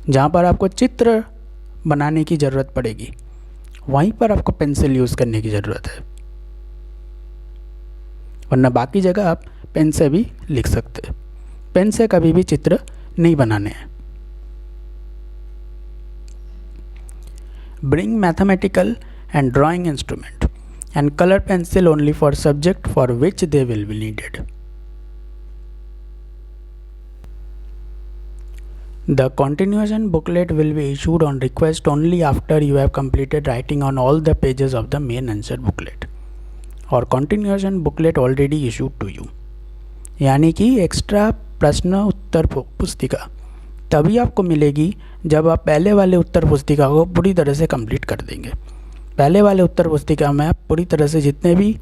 जहाँ पर आपको चित्र बनाने की ज़रूरत पड़ेगी वहीं पर आपको पेंसिल यूज़ करने की ज़रूरत है, वरना बाकी जगह आप पेन से भी लिख सकते हैं। पेन से कभी भी चित्र नहीं बनाने हैं। Bring mathematical and drawing instrument and color pencil only for subject for which they will be needed। The continuation booklet will be issued on request only after you have completed writing on all the pages of the main answer booklet और continuation booklet already issued to you। यानी कि extra प्रश्न उत्तर पुस्तिका तभी आपको मिलेगी जब आप पहले वाले उत्तर पुस्तिका को पूरी तरह से कंप्लीट कर देंगे। पहले वाले उत्तर पुस्तिका में आप पूरी तरह से जितने भी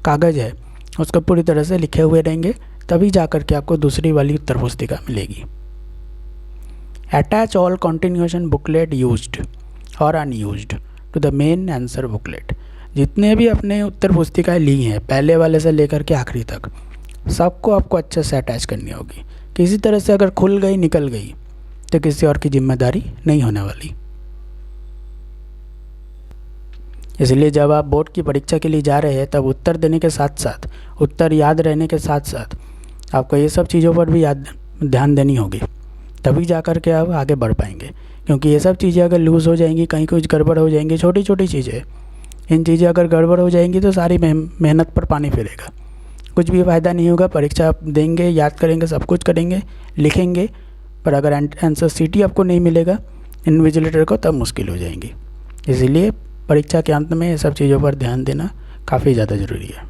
कागज़ है उसको पूरी तरह से लिखे हुए रहेंगे, तभी जा कर के आपको दूसरी वाली उत्तर पुस्तिका मिलेगी। Attach all continuation booklet used और unused to the main answer booklet. जितने भी अपने उत्तर पुस्तिकाएँ ली हैं पहले वाले से लेकर के आखिरी तक, सबको आपको अच्छे से अटैच करनी होगी। किसी तरह से अगर खुल गई निकल गई तो किसी और की जिम्मेदारी नहीं होने वाली। इसलिए जब आप बोर्ड की परीक्षा के लिए जा रहे हैं तब उत्तर देने के साथ साथ, उत्तर याद रहने के साथ साथ आपको ये सब चीज़ों पर भी ध्यान देनी होगी, तभी जा कर के आप आगे बढ़ पाएंगे। क्योंकि ये सब चीज़ें अगर लूज़ हो जाएंगी, कहीं कुछ गड़बड़ हो जाएंगी, छोटी छोटी चीज़ें, इन चीज़ें अगर गड़बड़ हो जाएंगी तो सारी मेहनत पर पानी फिरेगा, कुछ भी फ़ायदा नहीं होगा। परीक्षा आप देंगे, याद करेंगे, सब कुछ करेंगे, लिखेंगे, पर अगर आंसर सीटी आपको नहीं मिलेगा इन्विजिलेटर को, तब मुश्किल हो जाएंगी। इसीलिए परीक्षा के अंत में ये सब चीज़ों पर ध्यान देना काफ़ी ज़्यादा ज़रूरी है।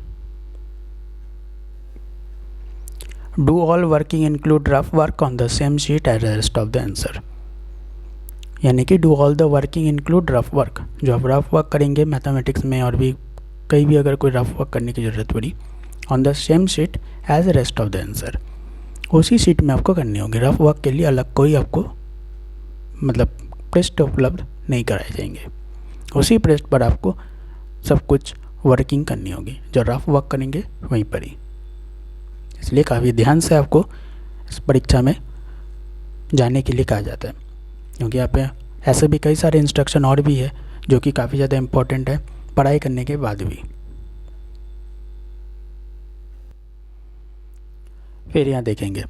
Do all working include rough work on the same sheet as rest of the answer, यानी कि do all the working include rough work, जो आप रफ वर्क करेंगे मैथमेटिक्स में और भी कहीं भी अगर कोई रफ वर्क करने की ज़रूरत पड़ी, on the same sheet as rest of the answer, उसी शीट में आपको करनी होगी। रफ वर्क के लिए अलग कोई आपको मतलब पृष्ठ उपलब्ध नहीं कराए जाएंगे, उसी पृष्ठ पर आपको सब कुछ वर्किंग करनी होगी, जो रफ वर्क करेंगे वहीं पर ही। इसलिए काफ़ी ध्यान से आपको इस परीक्षा में जाने के लिए कहा जाता है, क्योंकि यहाँ पे ऐसे भी कई सारे इंस्ट्रक्शन और भी है जो कि काफ़ी ज़्यादा इम्पोर्टेंट है पढ़ाई करने के बाद भी। फिर यहाँ देखेंगे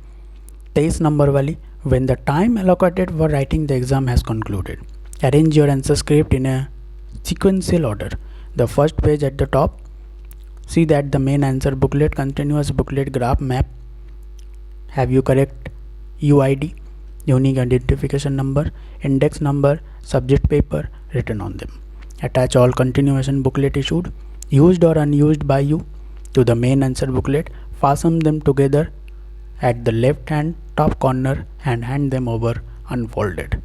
23 नंबर वाली, when the time allocated for writing the exam has concluded arrange your answer script in a sequential order. The first page at the top, see that the main answer booklet, continuous booklet, graph, map have you correct UID, unique identification number, index number, subject paper written on them. Attach all continuation booklet issued, used or unused by you to the main answer booklet. Fasten them together at the left hand top corner and hand them over unfolded.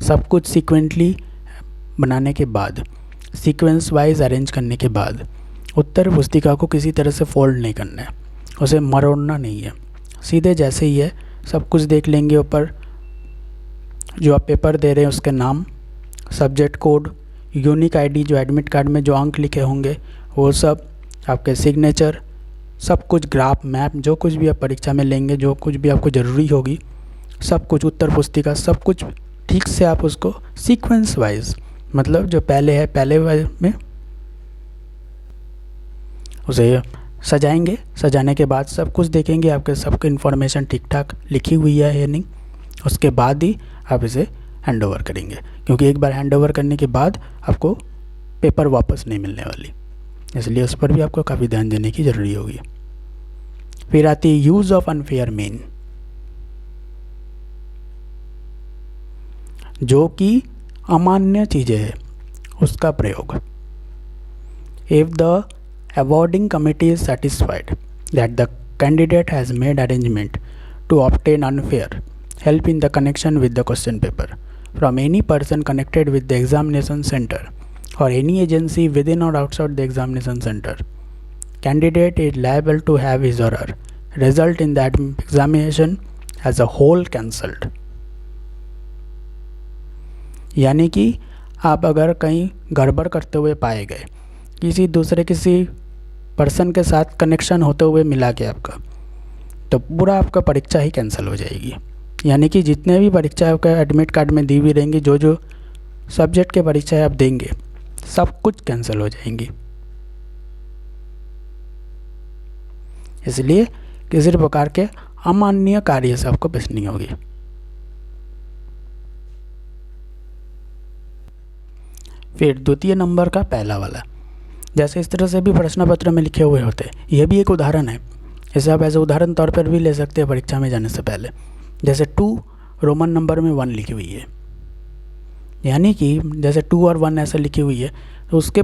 सब कुछ sequentially बनाने के बाद, sequence wise arrange करने के बाद उत्तर पुस्तिका को किसी तरह से फोल्ड नहीं करना है, उसे मरोड़ना नहीं है, सीधे जैसे ही है सब कुछ देख लेंगे। ऊपर जो आप पेपर दे रहे हैं उसके नाम, सब्जेक्ट कोड, यूनिक आईडी, जो एडमिट कार्ड में जो अंक लिखे होंगे वो सब, आपके सिग्नेचर, सब कुछ, ग्राफ, मैप, जो कुछ भी आप परीक्षा में लेंगे, जो कुछ भी आपको ज़रूरी होगी, सब कुछ उत्तर पुस्तिका, सब कुछ ठीक से आप उसको सीक्वेंस वाइज, मतलब जो पहले है पहले वाइज में उसे सजाएंगे। सजाने के बाद सब कुछ देखेंगे आपके सबकी इन्फॉर्मेशन ठीक ठाक लिखी हुई है या नहीं, उसके बाद ही आप इसे हैंड ओवर करेंगे, क्योंकि एक बार हैंड ओवर करने के बाद आपको पेपर वापस नहीं मिलने वाली, इसलिए उस पर भी आपको काफ़ी ध्यान देने की ज़रूरी होगी। फिर आती है यूज़ ऑफ अनफेयर मीन, जो कि अमान्य चीज़ें हैं उसका प्रयोग। If the awarding committee is satisfied that the candidate has made arrangement to obtain unfair help in the connection with the question paper from any person connected with the examination centre और any agency within और outside the examination centre, candidate is liable to have his और her result in that examination as a whole cancelled. यानी कि आप अगर कहीं गड़बड़ करते हुए पाए गए, किसी पर्सन के साथ कनेक्शन होते हुए मिला के आपका, तो पूरा आपका परीक्षा ही कैंसिल हो जाएगी। यानी कि जितने भी परीक्षा आपका एडमिट कार्ड में दी हुई रहेंगी, जो जो सब्जेक्ट के परीक्षाएं आप देंगे, सब कुछ कैंसिल हो जाएंगी। इसलिए किसी प्रकार के अमान्य कार्य से आपको बचनी होगी। फिर द्वितीय नंबर का पहला वाला, जैसे इस तरह से भी प्रश्न पत्र में लिखे हुए होते हैं, यह भी एक उदाहरण है, इसे आप ऐसे उदाहरण तौर पर भी ले सकते हैं परीक्षा में जाने से पहले। जैसे 2 रोमन नंबर में 1 लिखी हुई है, यानी कि जैसे 2 और 1 ऐसे लिखी हुई है, तो उसके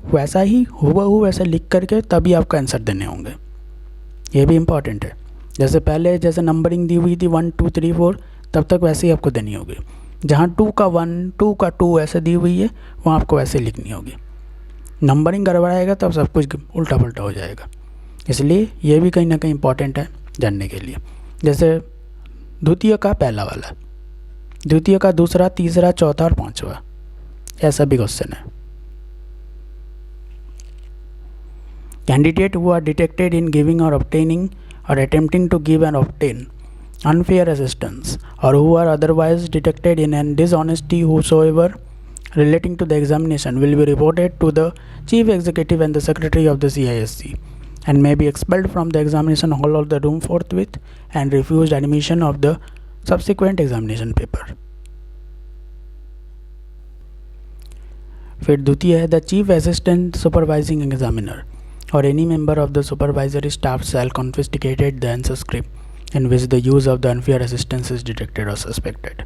वैसा ही हूबहू वैसे लिख करके तभी आपको आंसर देने होंगे। ये भी इम्पॉर्टेंट है। जैसे पहले जैसे नंबरिंग दी हुई थी 1 2 3 4, तब तक वैसे ही आपको देनी होगी। जहाँ 2 का 1 2 का 2 ऐसे दी हुई है, वहाँ आपको वैसे लिखनी होगी। नंबरिंग गड़बड़ाएगा तब सब कुछ उल्टा पुल्टा हो जाएगा। इसलिए ये भी कहीं ना कहीं इम्पॉर्टेंट है जानने के लिए। जैसे द्वितीय का पहला वाला, द्वितीय का दूसरा, तीसरा, चौथा और पांचवा, ऐसा भी क्वेश्चन है। Candidate who are detected in giving और ऑब्टेनिंग और attempting to give and obtain unfair assistance or who are otherwise detected in an dishonesty whosoever relating to the examination will be reported to the chief executive and the secretary of the CISC and may be expelled from the examination hall or the room forthwith and refused admission of the subsequent examination paper. फिर द्वितीय है the chief assistant supervising examiner or any member of the supervisory staff shall confiscate the answer script in which the use of the unfair assistance is detected or suspected.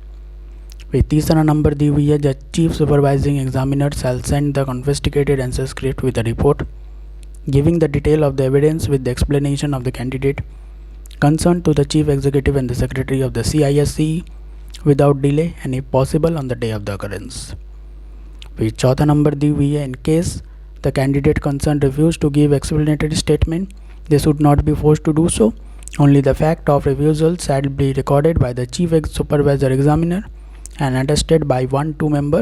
फिर तीसरा number दी हुई है, the chief supervising examiner shall send the confiscated answer script with the report giving the detail of the evidence with the explanation of the candidate concern to the chief executive and the secretary of the CISC without delay and if possible on the day of the occurrence. फिर चौथा number दी हुई है, in case the candidate concern refuse to give explanatory statement they should not B force to do so, only the fact of refusal shall be recorded by the chief supervisor examiner and attested by 1-2 member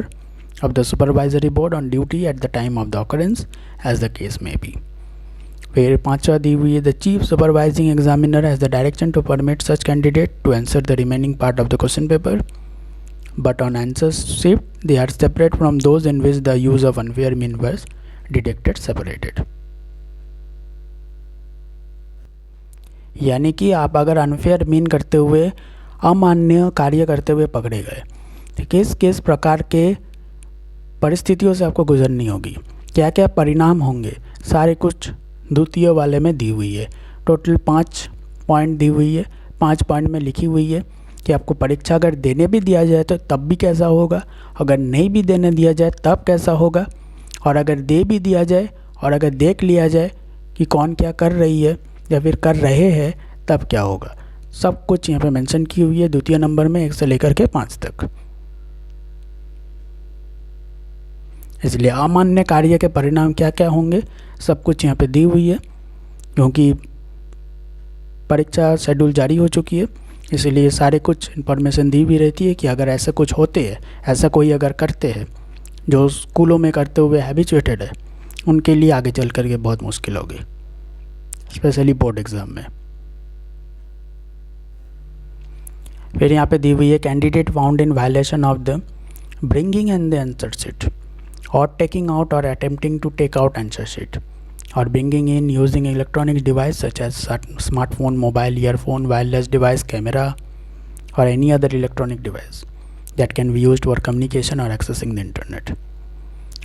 of the supervisory board on duty at the time of the occurrence as the case may be। फिर पांचवा दी हुई है, the chief supervising examiner has the direction to permit such candidate to answer the remaining part of the question paper, but on answers sheet they are separate from those in which the use of unfair mean was detected separated। यानी कि आप अगर unfair mean करते हुए अमान्य कार्य करते हुए पकड़े गए तो किस किस प्रकार के परिस्थितियों से आपको गुजरनी होगी, क्या क्या परिणाम होंगे, सारे कुछ द्वितीय वाले में दी हुई है। टोटल 5 पॉइंट दी हुई है। 5 पॉइंट में लिखी हुई है कि आपको परीक्षा अगर देने भी दिया जाए तो तब भी कैसा होगा, अगर नहीं भी देने दिया जाए तब कैसा होगा, और अगर दे भी दिया जाए और अगर देख लिया जाए कि कौन क्या कर रही है या फिर कर रहे हैं तब क्या होगा। सब कुछ यहाँ पे मेंशन की हुई है द्वितीय नंबर में 1 से लेकर के 5 तक। इसलिए अमान्य कार्य के परिणाम क्या क्या होंगे सब कुछ यहाँ पे दी हुई है, क्योंकि परीक्षा शेड्यूल जारी हो चुकी है इसलिए सारे कुछ इन्फॉर्मेशन दी भी रहती है कि अगर ऐसा कुछ होते हैं, ऐसा कोई अगर करते हैं जो स्कूलों में करते हुए हैबिचुएटेड है, उनके लिए आगे चल करके बहुत मुश्किल होगी, स्पेशली बोर्ड एग्ज़ाम में। फिर यहाँ पे दी हुई है, candidate found in violation of the bringing and the answer sheet और टेकिंग आउट और attempting to take out answer sheet और bringing in using electronic device such as smartphone, mobile, earphone, wireless device, camera और any other electronic device that can be used for communication or accessing the internet,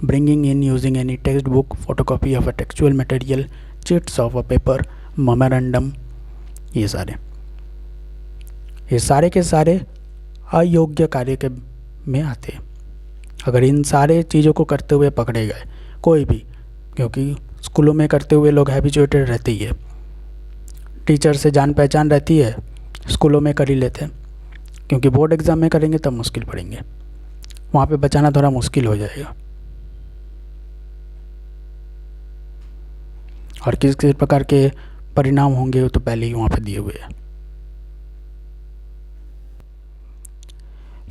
bringing in using any textbook, photocopy of a textual material, chits of a paper, memorandum, ये सारे के सारे अयोग्य कार्य के में आते हैं। अगर इन सारे चीज़ों को करते हुए पकड़े गए कोई भी, क्योंकि स्कूलों में करते हुए लोग हैबिचुएटेड रहते ही है, टीचर से जान पहचान रहती है, स्कूलों में कर ही लेते हैं, क्योंकि बोर्ड एग्ज़ाम में करेंगे तब मुश्किल पड़ेंगे, वहाँ पे बचाना थोड़ा मुश्किल हो जाएगा। और किस किस प्रकार के परिणाम होंगे वो तो पहले ही वहाँ पे दिए हुए हैं।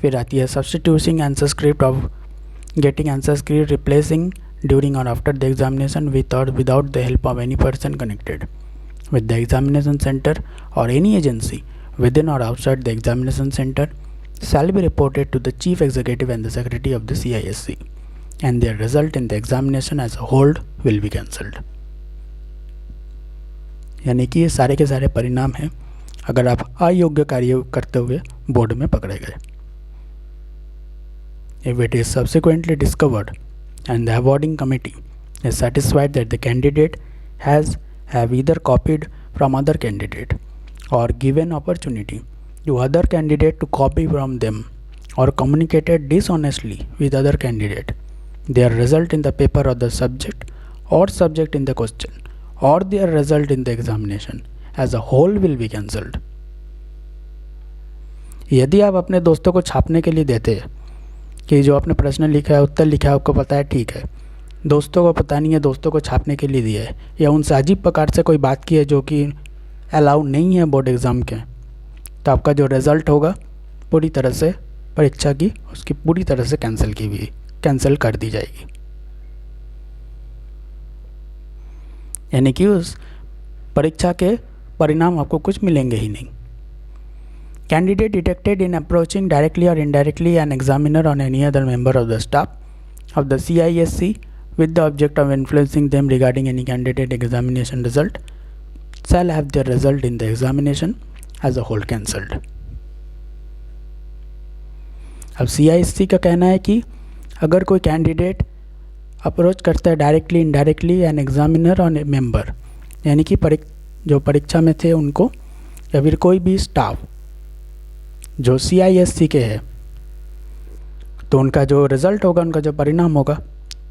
फिर आती है substituting answer script of getting answer script replacing during और आफ्टर द एग्जामिनेशन विथ और without the help of any person connected with the examination centre और any agency within or outside the examination center shall be reported to the chief executive and the secretary of the CISC and their result in the examination as a whole will be cancelled। यानी कि ये सारे के सारे परिणाम हैं अगर आप अयोग्य कार्य करते हुए बोर्ड में पकड़े गए। If it is subsequently discovered and the awarding committee is satisfied that the candidate have either copied from other candidate or given opportunity to other candidate to copy from them or communicated dishonestly with other candidate, their result in the paper or the subject or subject in the question or their result in the examination as a whole will be cancelled। यदि आप अपने दोस्तों को छापने के लिए देते हैं कि जो आपने प्रश्न लिखा है, उत्तर लिखा है, आपको पता है ठीक है, दोस्तों को पता नहीं है, दोस्तों को छापने के लिए दिया है, या उनसे अजीब प्रकार से कोई बात की है जो कि अलाउ नहीं है बोर्ड एग्ज़ाम के, तो आपका जो रिज़ल्ट होगा पूरी तरह से परीक्षा की उसकी पूरी तरह से कैंसिल कर दी जाएगी। यानी कि उस परीक्षा के परिणाम आपको कुछ मिलेंगे ही नहीं। Candidate detected in approaching directly और indirectly an examiner on any other member of the staff of the CISC with the object of influencing them regarding any candidate examination result shall have their result in the examination as a whole cancelled। अब CISC का कहना है कि अगर कोई candidate approach करता है directly indirectly an examiner और मेंबर, यानी कि जो परीक्षा में थे उनको, या फिर कोई भी स्टाफ जो CISC के है तो उनका जो रिज़ल्ट होगा, उनका जो परिणाम होगा,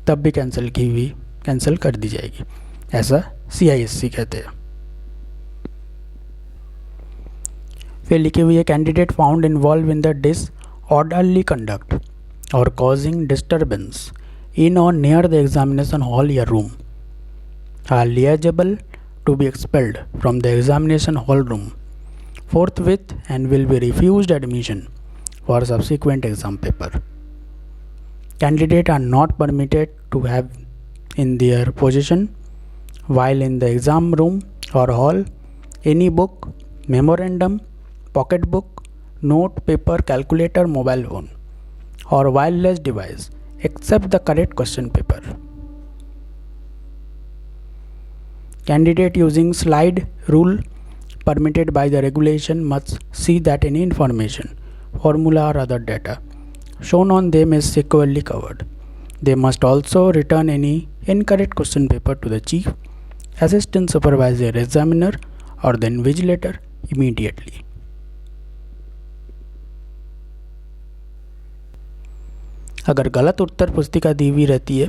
तब भी कैंसिल कर दी जाएगी। ऐसा CISC कहते हैं। फिर लिखी हुई है candidate found involve in the disorderly conduct और कॉजिंग डिस्टर्बेंस इन और नियर द एग्जामिनेशन हॉल या room are liable to be expelled from the examination hall room forthwith and will be refused admission for subsequent exam paper. Candidates are not permitted to have in their possession while in the exam room or hall any book, memorandum, pocket book, note, paper, calculator, mobile phone or wireless device except the correct question paper. Candidate using slide rule permitted by the regulation must see that any information, formula or other data shown on them is securely covered. They must also return any incorrect question paper to the chief, assistant supervisor examiner or the invigilator immediately. अगर गलत उत्तर पुस्तिका दी हुई रहती है,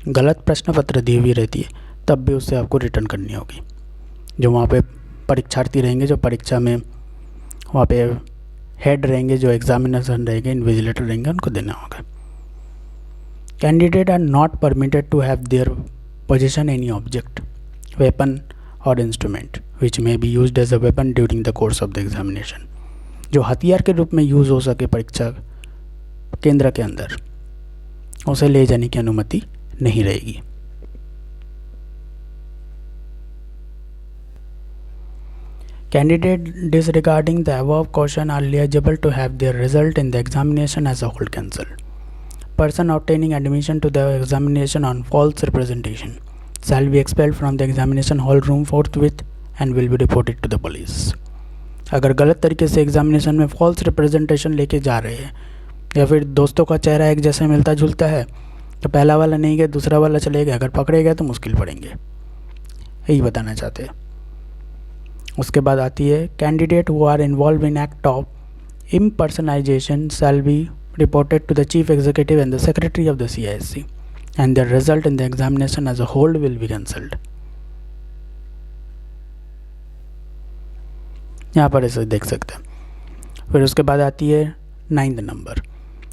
गलत प्रश्न पत्र दी हुई रहती है, तब भी उससे आपको रिटर्न करनी होगी। जो वहाँ पे परीक्षार्थी रहेंगे, जो परीक्षा में वहाँ पे हेड रहेंगे, जो एग्जामिनेशन रहेंगे, इन्विजिलेटर रहेंगे, उनको देना होगा। Candidate are not permitted to have their position any object, weapon और instrument which may be used as a weapon during the course of the examination. जो हथियार के रूप में यूज़ हो सके परीक्षा केंद्र के अंदर, उसे ले जाने की अनुमति नहीं रहेगी। Candidate disregarding the above caution are liable to have their result in the examination as a whole cancelled. Person obtaining admission to the examination on false representation shall be expelled from the examination hall room forthwith and will be reported to the police. अगर गलत तरीके से examination में false representation लेके जा रहे हैं या फिर दोस्तों का चेहरा एक जैसे मिलता जुलता है, तो पहला वाला नहीं गया, दूसरा वाला चले गया, अगर पकड़े गए तो मुश्किल पड़ेंगे, यही बताना चाहते हैं। उसके बाद आती है candidate who are involve in act of impersonation shall be reported to the chief executive and the secretary of the CISC and the result in the examination as a whole will be cancelled. यहाँ पर इसे देख सकते हैं। फिर उसके बाद आती है 9th नंबर,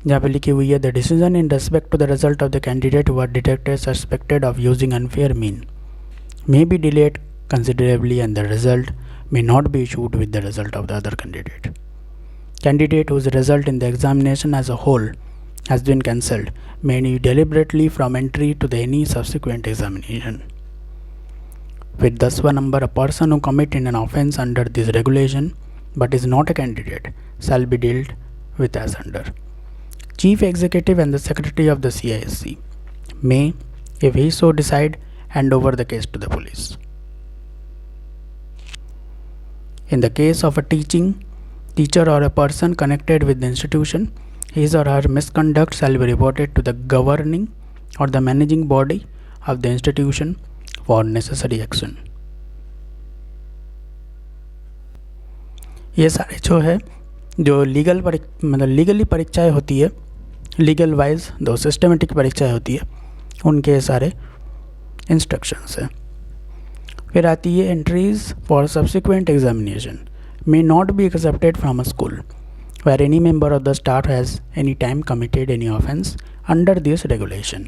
जहाँ पे लिखी हुई है the decision in respect to the result of the candidate who are detected suspected of using unfair mean may be delayed considerably and the result may not be issued with the result of the other candidate. Candidate whose result in the examination as a whole has been cancelled may deliberately from entry to the any subsequent examination. With thus one number, a person who commit in an offence under this regulation but is not a candidate shall be dealt with as under. Chief Executive and the Secretary of the CISC may, if he so decide, hand over the case to the police. In the case of a teacher or a person connected with the institution, his or her misconduct shall be reported to the governing or the managing body of the institution for necessary action. ये सारे जो है, जो legally परीक्षाएं होती है, legal wise दो systematic परीक्षाएं होती है, उनके सारे इंस्ट्रक्शंस हैं। फिर आती है entries for subsequent examination may not be accepted from a school where any member of the staff has any time committed any offence under this regulation.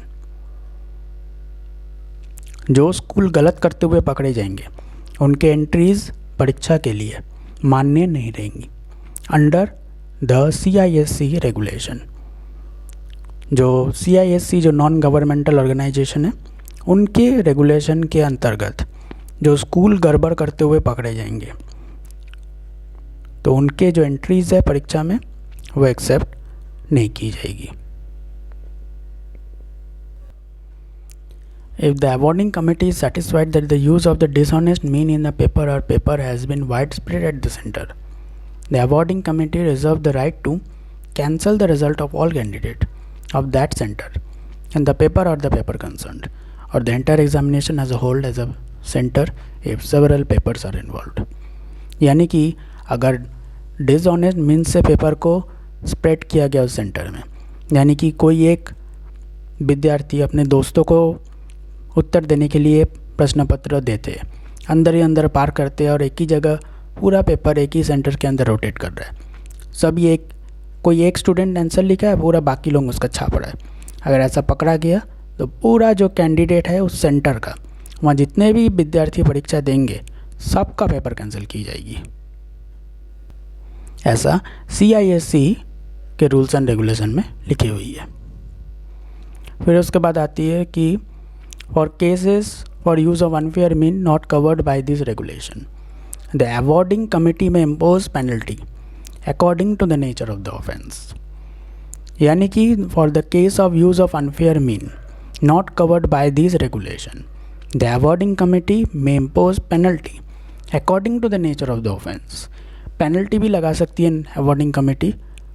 जो स्कूल गलत करते हुए पकड़े जाएंगे, उनके एंट्रीज परीक्षा के लिए मान्य नहीं रहेंगी अंडर द CISC रेगुलेशन। जो CISC जो नॉन गवर्नमेंटल ऑर्गेनाइजेशन है, उनके रेगुलेशन के अंतर्गत जो स्कूल गड़बड़ करते हुए पकड़े जाएंगे, तो उनके जो एंट्रीज है परीक्षा में वो एक्सेप्ट नहीं की जाएगी। If the awarding committee is satisfied that the use of the dishonest mean in the paper or paper has been widespread at the center, the awarding committee reserves the right to cancel the result of all candidates of that center and the paper or the paper concerned, or the entire examination as a whole as a center if several papers are involved. यानी कि अगर dishonest means से paper को spread किया गया उस centre में, यानी कि कोई एक विद्यार्थी अपने दोस्तों को उत्तर देने के लिए प्रश्न पत्र देते, अंदर ही अंदर पार करते और एक ही जगह पूरा पेपर एक ही सेंटर के अंदर रोटेट कर रहा है। सभी एक कोई एक स्टूडेंट आंसर लिखा है, पूरा बाकी लोग उसका छाप रहा है। अगर ऐसा पकड़ा गया तो पूरा जो कैंडिडेट है उस सेंटर का, वहाँ जितने भी विद्यार्थी परीक्षा देंगे सबका पेपर कैंसिल की जाएगी। ऐसा CISE के रूल्स एंड रेगुलेशन में लिखी हुई है। फिर उसके बाद आती है कि for cases for use of unfair mean not covered by this regulation the awarding committee may impose penalty according to the nature of the offence. यानी कि for the case of use of unfair mean not covered by this regulation the awarding committee may impose penalty according to the nature of the offence. Penalty भी लगा सकती है awarding committee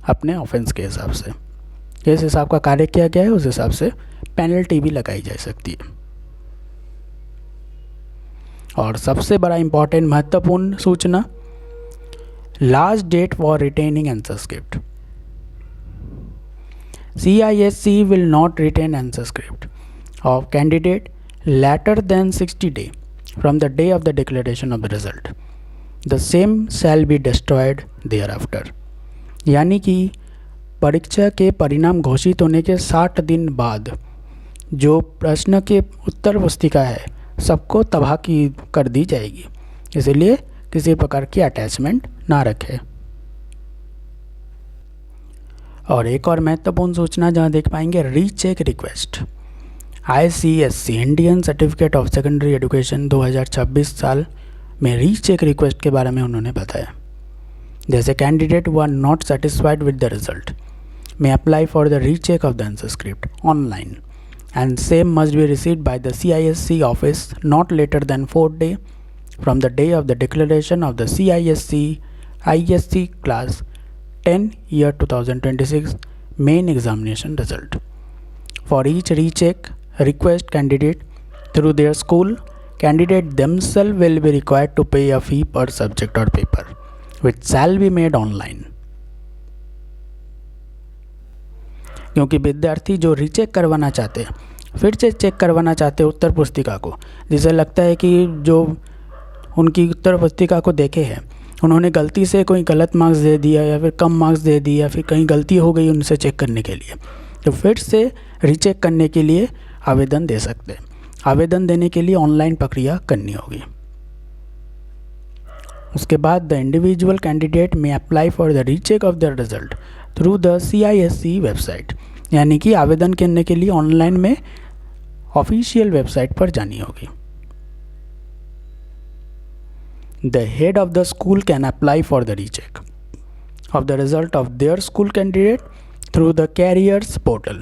अपने offence के हिसाब से, जिस हिसाब का कार्य किया गया है उस हिसाब से पेनल्टी भी लगाई जा सकती है। और सबसे बड़ा इम्पॉर्टेंट महत्वपूर्ण सूचना, last date for retaining answer script. CISE will not retain answer script of candidate later than 60 days from the day of the declaration of the result. The same shall be destroyed thereafter. यानी कि परीक्षा के परिणाम घोषित होने के 60 दिन बाद जो प्रश्न के उत्तर पुस्तिका है सबको तबाह कर दी जाएगी, इसलिए किसी प्रकार की अटैचमेंट ना रखें। और एक और महत्वपूर्ण सूचना जहाँ देख पाएंगे, recheck request. ICSE Indian certificate of secondary education 2026 साल में रीचेक रिक्वेस्ट के बारे में उन्होंने बताया। जैसे candidate who are not satisfied with the result may apply for the recheck of the answer script online and same must be received by the CISE office not later than 4 days from the day of the declaration of the CISE ISC class 10 year 2026 main examination result. For each recheck request candidate through their school, candidate themselves will be required to pay a fee per subject or paper which shall be made online. क्योंकि विद्यार्थी जो recheck करवाना चाहते हैं, फिर से check करवाना चाहते हैं उत्तर पुस्तिका को, जिसे लगता है कि जो उनकी उत्तर पुस्तिका को देखे हैं उन्होंने गलती से कोई गलत मार्क्स दे दिया या फिर कम मार्क्स दे दिया या फिर कहीं गलती हो गई उनसे चेक करने के लिए, तो फिर से रीचेक करने के लिए आवेदन दे सकते हैं। आवेदन देने के लिए ऑनलाइन प्रक्रिया करनी होगी। उसके बाद द इंडिविजुअल कैंडिडेट में apply for the recheck of the result through the CISE website, यानी कि आवेदन करने के लिए ऑनलाइन में ऑफिशियल वेबसाइट पर जानी होगी। The head of the school can apply for the recheck of the result of their school candidate through the carriers portal.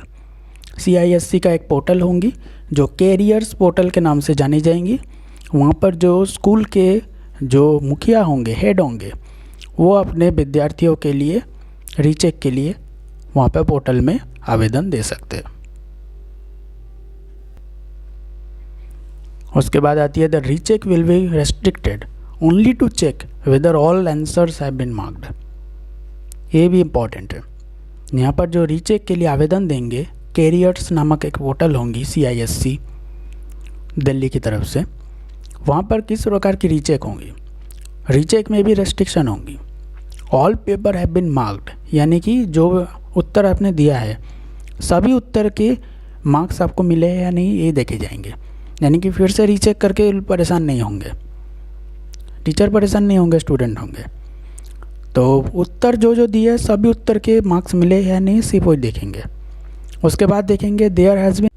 CISE का एक पोर्टल होंगी जो कैरियर्स पोर्टल के नाम से जानी जाएंगी। वहाँ पर जो स्कूल के जो मुखिया होंगे, हेड होंगे, वो अपने विद्यार्थियों के लिए रीचेक के लिए वहाँ पर पोर्टल में आवेदन दे सकते हैं। उसके बाद आती है the recheck will be restricted only to check whether all answers have been marked. ये भी इम्पॉर्टेंट है। यहाँ पर जो रीचेक के लिए आवेदन देंगे, कैरियर्स नामक एक पोर्टल होंगी CISE दिल्ली की तरफ से, वहाँ पर किस प्रकार की रीचेक होंगी। रीचेक में भी रेस्ट्रिक्शन होंगी। All paper have been marked, यानी कि जो उत्तर आपने दिया है सभी उत्तर के मार्क्स आपको मिले या नहीं ये देखे जाएंगे, यानी कि फिर से रीचेक करके परेशान नहीं होंगे, टीचर परेशान नहीं होंगे, स्टूडेंट होंगे। तो उत्तर जो दिए है सभी उत्तर के मार्क्स मिले या नहीं सिर्फ वही देखेंगे। उसके बाद देखेंगे देयर हैज़ बीन,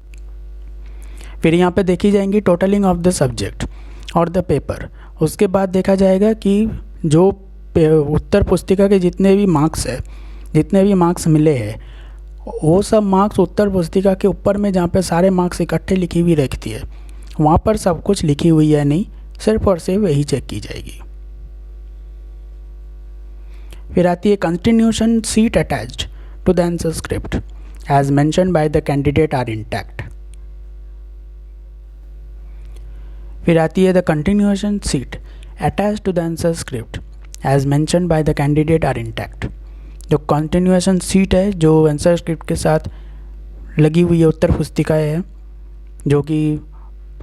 फिर यहाँ पे देखी जाएंगी टोटलिंग ऑफ द सब्जेक्ट और द पेपर। उसके बाद देखा जाएगा कि जो उत्तर पुस्तिका के जितने भी मार्क्स है, जितने भी मार्क्स मिले हैं, वो सब मार्क्स उत्तर पुस्तिका के ऊपर में जहाँ पे सारे मार्क्स इकट्ठे लिखी हुई रहती है वहाँ पर सब कुछ लिखी हुई है नहीं, सिर्फ और सिर्फ वही चेक की जाएगी। फिर आती है continuation sheet attached to the answer script as mentioned by the candidate are intact. फिर आती है the continuation sheet attached to the answer script as mentioned by the candidate are intact, जो कंटिन्यूएशन सीट है जो answer script के साथ लगी हुई है, उत्तर पुस्तिकाएँ है जो कि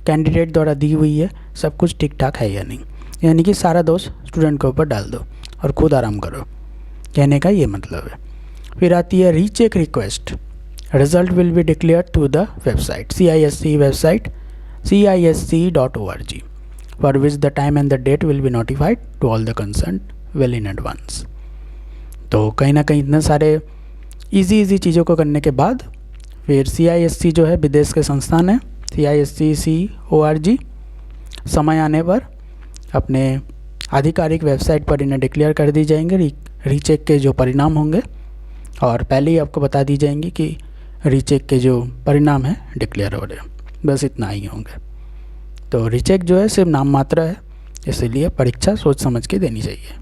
कैंडिडेट द्वारा दी हुई है, सब कुछ ठीक ठाक है या नहीं, यानी कि सारा दोष स्टूडेंट के ऊपर डाल दो और खुद आराम करो, कहने का ये मतलब है। फिर आती है recheck request. Result will be declare to the website CISC website CISC.org for which the time and the date will be notified to all the concerned well in advance। तो कहीं ना कहीं इतने सारे इजी चीज़ों को करने के बाद फिर CISC जो है विदेश के संस्थान है, CISC.org समय आने पर अपने आधिकारिक वेबसाइट पर इन्हें डिक्लेयर कर दी जाएंगे रीचेक के जो परिणाम होंगे, और पहले ही आपको बता दी जाएंगी कि रीचेक के जो परिणाम हैं डिक्लेयर हो रहे हैं, बस इतना ही होंगे। तो रीचेक जो है सिर्फ नाम मात्र है, इसलिए परीक्षा सोच समझ के देनी चाहिए।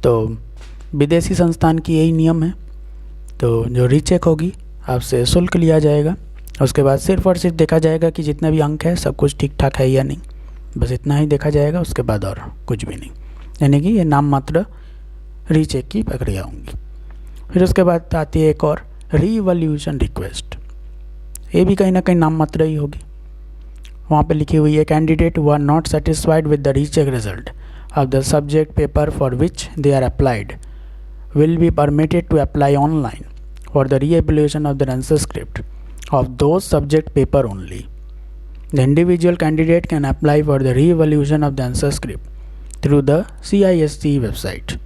तो विदेशी संस्थान की यही नियम है। तो जो रीचेक होगी आपसे शुल्क लिया जाएगा, उसके बाद सिर्फ और सिर्फ देखा जाएगा कि जितने भी अंक है सब कुछ ठीक ठाक है या नहीं, बस इतना ही देखा जाएगा, उसके बाद और कुछ भी नहीं, यानी कि ये नाम मात्र रीचेक की प्रक्रिया होंगी। फिर उसके बाद आती है एक और रीवैल्यूएशन रिक्वेस्ट। ये भी कहीं ना कहीं नाम मात्र ही होगी। वहाँ पे लिखी हुई है candidate who are not satisfied with the recheck result of the subject paper for which they are applied will be permitted to apply online for the re-evaluation of the answer script of those subject paper only. The individual candidate can apply for the re-evaluation of the answer script through the CISC website.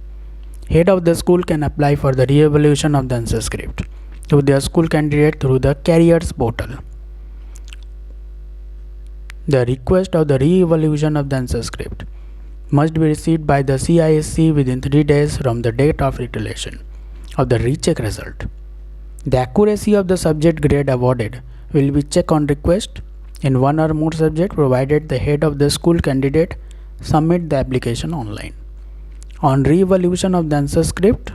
Head of the school can apply for the re-evaluation of the answer script to their school candidate through the careers portal. The request of the re-evaluation of the answer script must be received by the CISC within 3 days from the date of retaliation of the recheck result. The accuracy of the subject grade awarded will be checked on request in one or more subject provided the head of the school candidate submit the application online. On re-evaluation of the answer script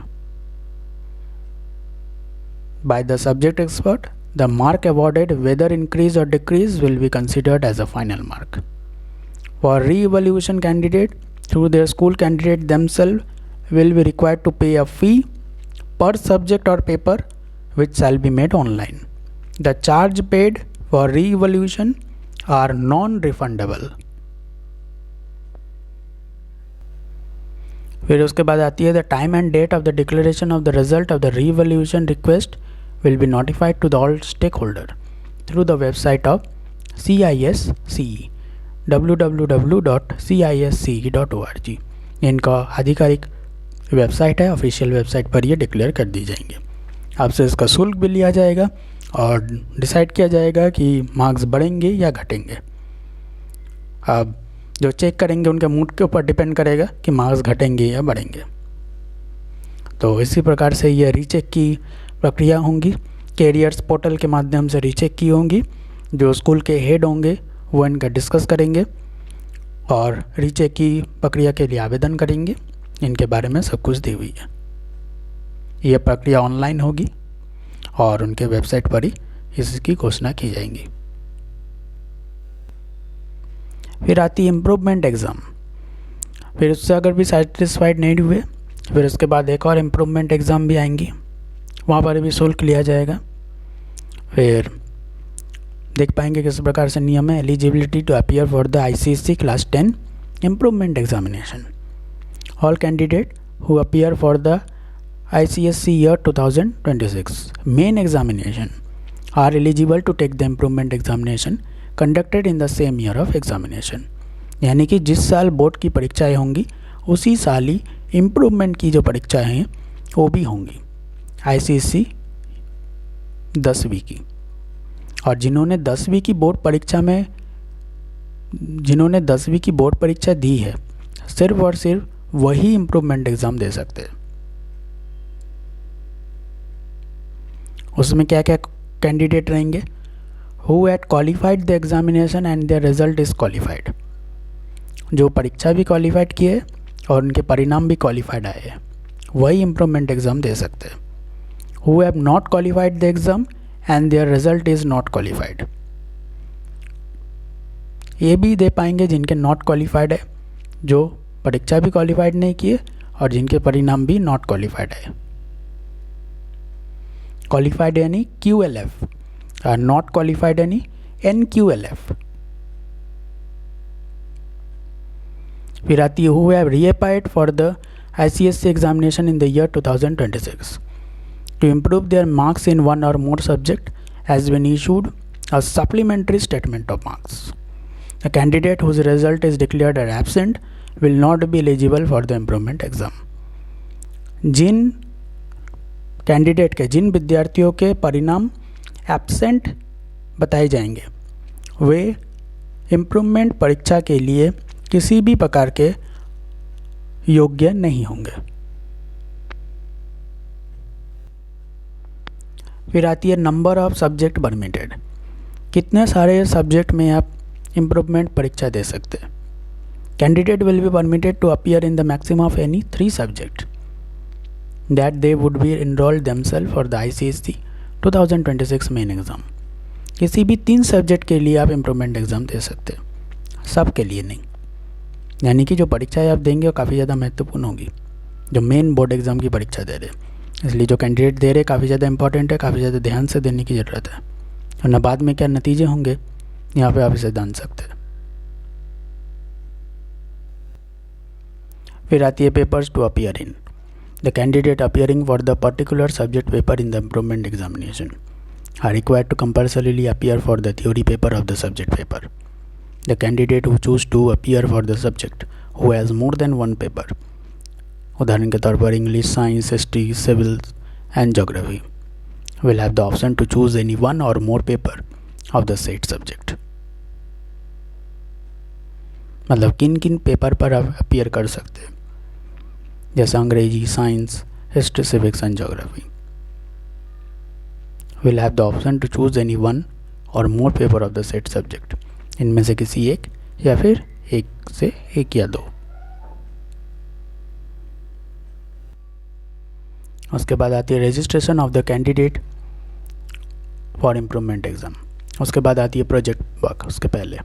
by the subject expert, the mark awarded whether increase or decrease will be considered as a final mark. For re-evaluation candidate through their school candidate themselves will be required to pay a fee per subject or paper which shall be made online. The charge paid for re-evaluation are non-refundable. फिर उसके बाद आती है the time and date of the declaration of the result of the re-evaluation request will be notified to the all stakeholder through the website of CISC www.cisc.org। इनका आधिकारिक website है, official website पर ये डिक्लेयर कर दी जाएंगे। आपसे इसका शुल्क भी लिया जाएगा और डिसाइड किया जाएगा कि मार्क्स बढ़ेंगे या घटेंगे। अब जो चेक करेंगे उनके मूड के ऊपर डिपेंड करेगा कि मार्क्स घटेंगे या बढ़ेंगे। तो इसी प्रकार से ये रीचेक की प्रक्रिया होंगी। कैरियर्स पोर्टल के माध्यम से रीचेक की होंगी। जो स्कूल के हेड होंगे वो इनका डिस्कस करेंगे और रीचेक की प्रक्रिया के लिए आवेदन करेंगे। इनके बारे में सब कुछ दी हुई है। यह प्रक्रिया ऑनलाइन होगी और उनके वेबसाइट पर ही इसकी घोषणा की जाएंगी। फिर आती है इम्प्रूवमेंट एग्ज़ाम। फिर उससे अगर भी सेटिस्फाइड नहीं हुए फिर उसके बाद एक और इम्प्रूवमेंट एग्ज़ाम भी आएंगी, वहाँ पर भी शुल्क लिया जाएगा। फिर देख पाएंगे किस प्रकार से नियम है। Eligibility to appear for the ICSC class 10 improvement examination. All candidate who appear for the ICSC year 2026 main examination are eligible to take the improvement examination conducted in the same year of examination. यानी कि जिस साल board की परीक्षाएं होंगी उसी साल ही improvement की जो परीक्षाएं हैं वो भी होंगी ICSC 10वीं की। और जिन्होंने 10वीं की बोर्ड परीक्षा दी है सिर्फ और सिर्फ वही इम्प्रूवमेंट एग्ज़ाम दे सकते हैं। उसमें क्या क्या कैंडिडेट रहेंगे? Who had qualified the examination and there result is qualified. जो परीक्षा भी क्वालिफाइड किए और उनके परिणाम भी क्वालिफाइड आए हैं वही इम्प्रूवमेंट एग्ज़ाम दे सकते हैं। Who have not qualified the exam and there result is not qualified, ये भी दे पाएंगे जिनके नॉट क्वालिफाइड है, जो परीक्षा भी क्वालिफाइड नहीं किए और जिनके परिणाम भी नॉट क्वालिफाइड है। क्वालिफाइड यानी QLF और नॉट क्वालिफाइड यानी NQLF। फिर आती है who have reappeared for the ICSE examination in the year 2026 to improve their marks in one or more subject has been issued a supplementary statement of marks. A candidate whose result is declared as absent will not be eligible for the improvement exam. जिन candidate के, जिन विद्यार्थियों के परिणाम absent बताए जाएंगे वे improvement परीक्षा के लिए किसी भी प्रकार के योग्य नहीं होंगे। फिर आती है नंबर ऑफ सब्जेक्ट परमिटेड, कितने सारे सब्जेक्ट में आप इम्प्रूवमेंट परीक्षा दे सकते हैं। Candidate will be permitted to appear in the maximum of any 3 subject that they would be enrolled themselves for the ICSE 2026 main exam. किसी भी 3 सब्जेक्ट के लिए आप इम्प्रूवमेंट एग्ज़ाम दे सकते हैं, सब के लिए नहीं। यानी कि जो परीक्षाएं आप देंगे वो काफ़ी ज़्यादा महत्वपूर्ण होगी, जो मेन बोर्ड एग्ज़ाम की परीक्षा दे रहे हैं। इसलिए जो कैंडिडेट दे रहे काफ़ी ज़्यादा इंपॉर्टेंट है, काफ़ी ज़्यादा ध्यान से देने की ज़रूरत है, वरना बाद में क्या नतीजे होंगे यहाँ पे आप इसे जान सकते हैं। फिर आती है papers to appear in. The candidate appearing for the particular subject paper in the improvement examination are required to compulsorily appear for the theory paper of the subject paper. The candidate who choose to appear for the subject who has more than 1 paper, उदाहरण के तौर पर English, science, history, civil and geography, will have the option to choose any 1 और more paper of the set subject. मतलब किन किन paper पर आप अपीयर कर सकते हैं, जैसे अंग्रेजी, science, history, civics and geography. Will have the option to choose any 1 और more paper of the set subject, इनमें से किसी एक या फिर एक से एक या 2। उसके बाद आती है registration of the candidate for improvement exam. उसके बाद आती है प्रोजेक्ट वर्क। उसके पहले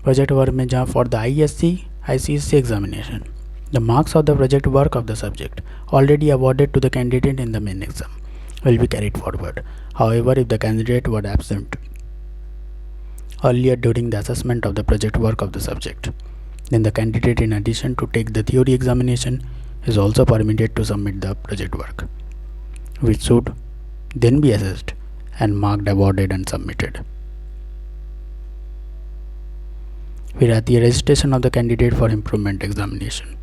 प्रोजेक्ट वर्क में जहाँ for the ICSE examination the marks of the project work of the subject already awarded to the candidate in the main exam will be carried forward. However if the candidate were absent earlier during the assessment of the project work of the subject, then the candidate, in addition to take the theory examination, is also permitted to submit the project work, which should then be assessed and marked, awarded and submitted. फिर आती है registration of the candidate for improvement examination.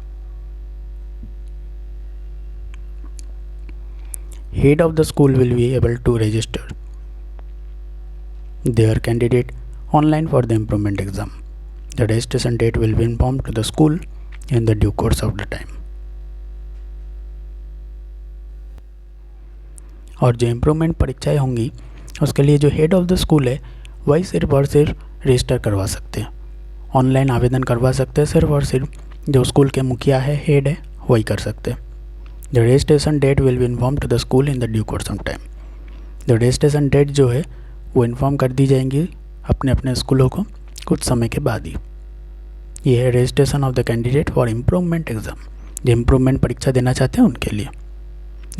Head of the school will be able to register their candidate online for the improvement exam. The registration date will be informed to the school in the due course of the time. और जो improvement परीक्षाएं होंगी उसके लिए जो head of the school है वही सिर्फ और सिर्फ रजिस्टर करवा सकते हैं, ऑनलाइन आवेदन करवा सकते हैं। सिर्फ और सिर्फ जो स्कूल के मुखिया है, हेड है, वही कर सकते हैं। The registration date will be inform to the school in the due course of time. The registration date जो है वो इन्फॉर्म कर दी जाएंगी अपने अपने स्कूलों को कुछ समय के बाद ही। ये है registration of the candidate for improvement exam, जो इम्प्रूवमेंट परीक्षा देना चाहते हैं उनके लिए।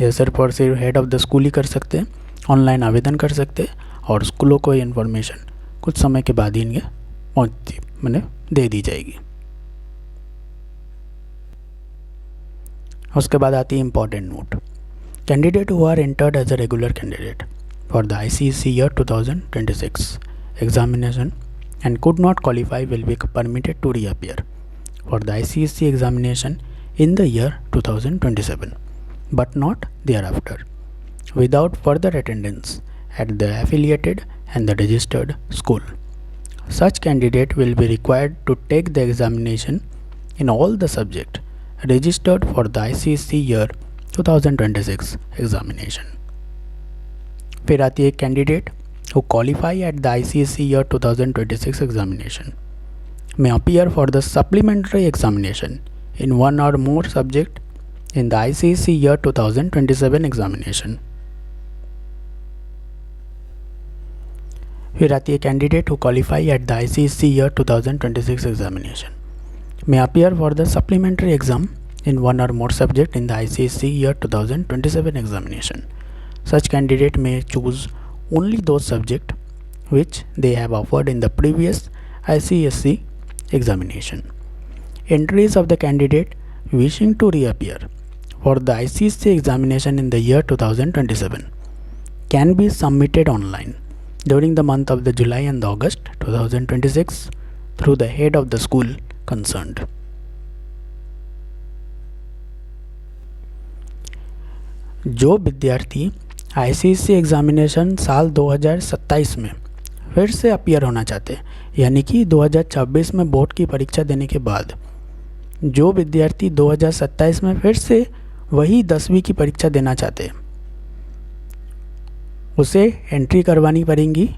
ये सिर्फ और सिर्फ हेड ऑफ द स्कूल ही कर सकते हैं, ऑनलाइन आवेदन कर सकते हैं और स्कूलों को ये इन्फॉर्मेशन कुछ समय के बाद ही इनके पहुँचती मैंने दे दी जाएगी। उसके बाद आती है important note. Candidate who are entered as a regular candidate for the ICSE year 2026 examination and could not qualify will be permitted to reappear for the ICSE examination in the year 2027 but not thereafter without further attendance at the affiliated and the registered school. Such candidate will be required to take the examination in all the subjects registered for the ICSE year 2026 examination. फिर आती है candidate who qualify at the ICSE year 2026 examination may appear for the supplementary examination in 1 or more subject in the ICSE year 2027 examination. फिर आती है candidate who qualify at the ICSE year 2026 examination may appear for the supplementary exam in one or more subject in the ICSE year 2027 examination. Such candidate may choose only those subjects which they have offered in the previous ICSE examination. Entries of the candidate wishing to reappear for the ICSE examination in the year 2027 can be submitted online during the month of the July and August 2026 through the head of the school concerned. जो विद्यार्थी ICSE examination साल 2027 में फिर से appear होना चाहते हैं, यानी कि 2026 में बोर्ड की परीक्षा देने के बाद जो विद्यार्थी 2027 में फिर से वही 10वीं की परीक्षा देना चाहते हैं, उसे एंट्री करवानी पड़ेगी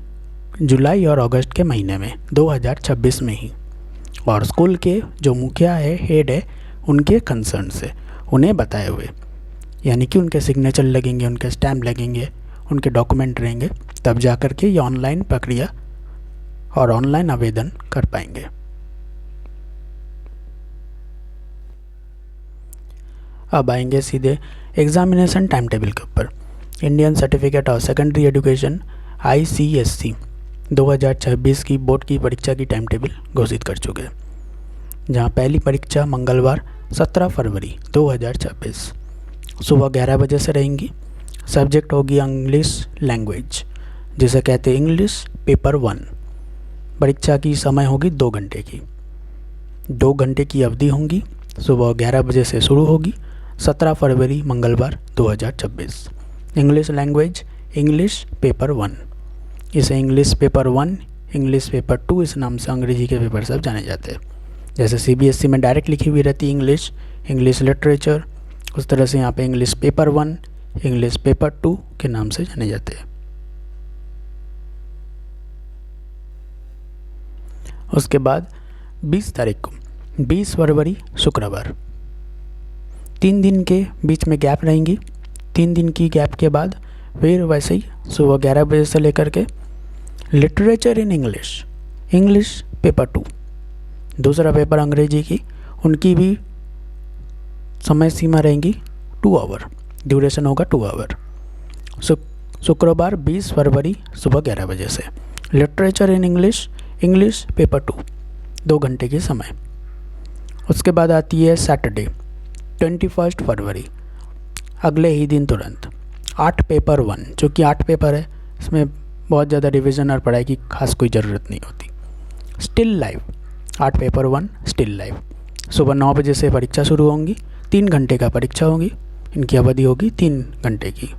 जुलाई और अगस्त के महीने में 2026 में ही, और स्कूल के जो मुखिया है, हेड है, उनके कंसर्न से उन्हें बताए हुए, यानी कि उनके सिग्नेचर लगेंगे, उनके स्टैम्प लगेंगे, उनके डॉक्यूमेंट रहेंगे, तब जा कर के ये ऑनलाइन प्रक्रिया और ऑनलाइन आवेदन कर पाएंगे। अब आएंगे सीधे एग्ज़ामिनेशन टाइम टेबल के ऊपर। Indian certificate of secondary education ICSE 2026 की बोर्ड की परीक्षा की टाइम टेबल घोषित कर चुके हैं, जहां पहली परीक्षा मंगलवार 17 फरवरी 2026 सुबह 11 बजे से रहेंगी। सब्जेक्ट होगी इंग्लिश लैंग्वेज, जिसे कहते हैं इंग्लिश पेपर 1। परीक्षा की समय होगी 2 घंटे की। 2 घंटे की अवधि होंगी, सुबह 11 बजे से शुरू होगी। 17 फरवरी मंगलवार 2026। इंग्लिश लैंग्वेज इंग्लिश पेपर 1, इसे इंग्लिश पेपर 1, इंग्लिश पेपर 2 इस नाम से अंग्रेजी के पेपर सब जाने जाते हैं। जैसे CBSE में डायरेक्ट लिखी हुई रहती है इंग्लिश, इंग्लिश लिटरेचर, उस तरह से यहाँ पे इंग्लिश पेपर 1, इंग्लिश पेपर 2 के नाम से जाने जाते हैं। उसके बाद 20 तारीख को 20 फरवरी शुक्रवार 3 दिन के बीच में गैप रहेंगी। 3 दिन की गैप के बाद फिर वैसे ही सुबह 11 बजे से लेकर के literature in English, English paper 2, दूसरा पेपर अंग्रेजी की, उनकी भी समय सीमा रहेंगी 2 आवर, ड्यूरेशन होगा 2 आवर। शुक्रवार 20 फरवरी सुबह 11 बजे से literature in English, English paper 2, 2 घंटे की समय। उसके बाद आती है सैटरडे 21 फरवरी, अगले ही दिन तुरंत 8 पेपर 1, जो कि 8 पेपर है, इसमें बहुत ज़्यादा रिवीजन और पढ़ाई की खास कोई ज़रूरत नहीं होती। Still live 8 paper 1 still live, सुबह 9 बजे से परीक्षा शुरू होंगी। 3 घंटे का परीक्षा होगी, इनकी अवधि होगी 3 घंटे की।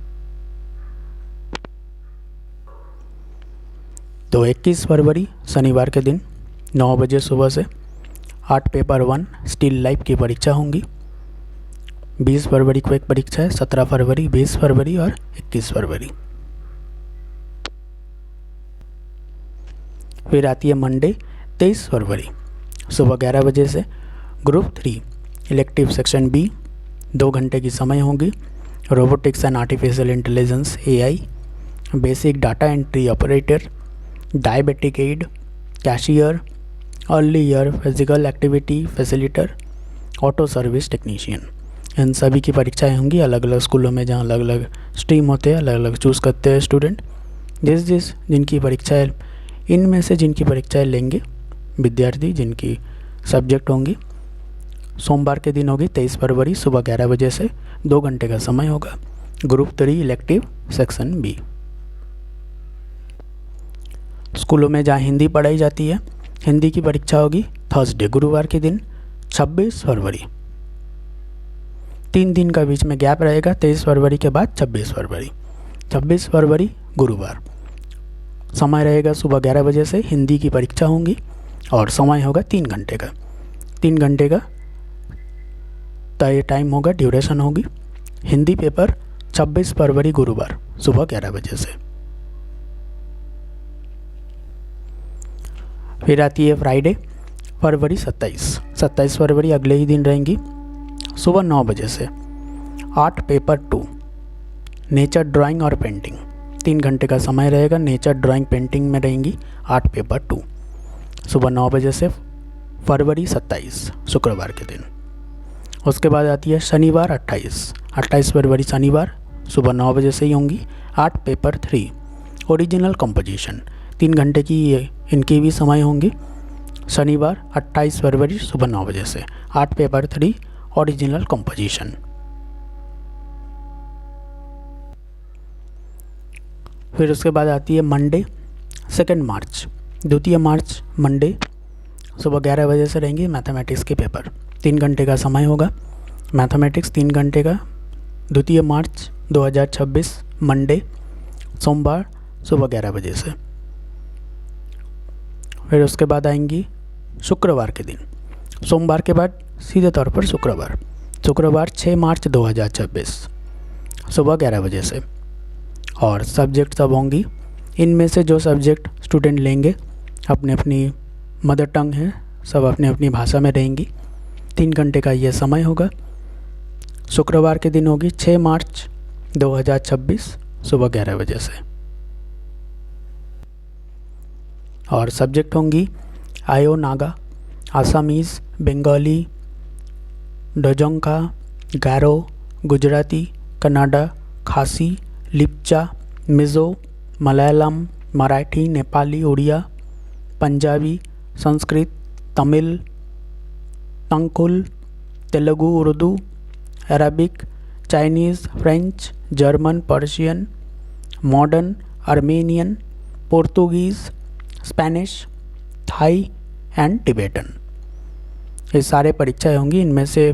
तो 21 फरवरी शनिवार के दिन 9 बजे सुबह से 8 पेपर 1 स्टिल लाइव की परीक्षा होंगी। 20 फरवरी को एक परीक्षा है, 17 फरवरी, 20 फरवरी और 21 फरवरी। फिर आती है मंडे 23 फरवरी सुबह 11 बजे से ग्रुप 3 इलेक्टिव सेक्शन B, 2 घंटे की समय होगी। Robotics and artificial intelligence AI, basic data entry operator, diabetic aid, cashier, early year physical activity facilitator, auto service technician, इन सभी की परीक्षाएं होंगी अलग अलग स्कूलों में, जहां अलग अलग स्ट्रीम होते हैं, अलग अलग चूज़ करते हैं स्टूडेंट। जिनकी परीक्षाएं, इनमें से जिनकी परीक्षाएं लेंगे विद्यार्थी, जिनकी सब्जेक्ट होंगी, सोमवार के दिन होगी 23 फरवरी सुबह 11 बजे से 2 घंटे का समय होगा। Group 3 elective section B। स्कूलों में जहाँ हिंदी पढ़ाई जाती है, हिंदी की परीक्षा होगी थर्सडे गुरुवार के दिन 26 फरवरी। 3 दिन का बीच में गैप रहेगा, 23 फरवरी के बाद 26 फरवरी। 26 फरवरी गुरुवार, समय रहेगा सुबह 11 बजे से, हिंदी की परीक्षा होंगी और समय होगा 3 घंटे का। 3 घंटे का तय टाइम होगा, ड्यूरेशन होगी। हिंदी पेपर 26 फरवरी गुरुवार सुबह 11 बजे से। फिर आती है फ्राइडे फरवरी 27 फरवरी, अगले ही दिन रहेंगी सुबह 9 बजे से 8 पेपर 2 नेचर ड्राइंग और पेंटिंग। 3 घंटे का समय रहेगा, नेचर ड्राइंग पेंटिंग में रहेंगी 8 पेपर 2, सुबह 9 बजे से फरवरी 27 शुक्रवार के दिन। उसके बाद आती है शनिवार 28 फरवरी शनिवार, सुबह 9 बजे से ही होंगी। आर्ट पेपर 3 ओरिजिनल कंपोजिशन, 3 घंटे की ये इनकी भी समय होंगी। शनिवार 28 फरवरी सुबह 9 बजे से आर्ट पेपर 3 ओरिजिनल कंपोजिशन। फिर उसके बाद आती है मंडे 2 मार्च, 2 मार्च मंडे सुबह 11 बजे से रहेंगी मैथमेटिक्स के पेपर, 3 घंटे का समय होगा। मैथमेटिक्स 3 घंटे का, 2 मार्च 2026 मंडे सोमवार सुबह 11 बजे से। फिर उसके बाद आएंगी शुक्रवार के दिन, सोमवार के बाद सीधे तौर पर शुक्रवार 6 मार्च 2026 सुबह 11 बजे से। और सब्जेक्ट सब होंगी, इनमें से जो सब्जेक्ट स्टूडेंट लेंगे अपनी अपनी मदर टंग है, सब अपनी अपनी भाषा में रहेंगी। 3 घंटे का ये समय होगा। शुक्रवार के दिन होगी 6 मार्च 2026 सुबह 11 बजे से। और सब्जेक्ट होंगी Ao Naga, Assamese, Bengali, Dzongkha, Garo, Gujarati, Kannada, Khasi, Lepcha, Mizo, Malayalam, Marathi, Nepali, Oriya, Punjabi, Sanskrit, Tamil, Tangkhul, Telugu, Urdu, Arabic, Chinese, French, German, Persian, modern, Armenian, Portuguese, Spanish, Thai and Tibetan. ये सारे परीक्षाएं होंगी। इनमें से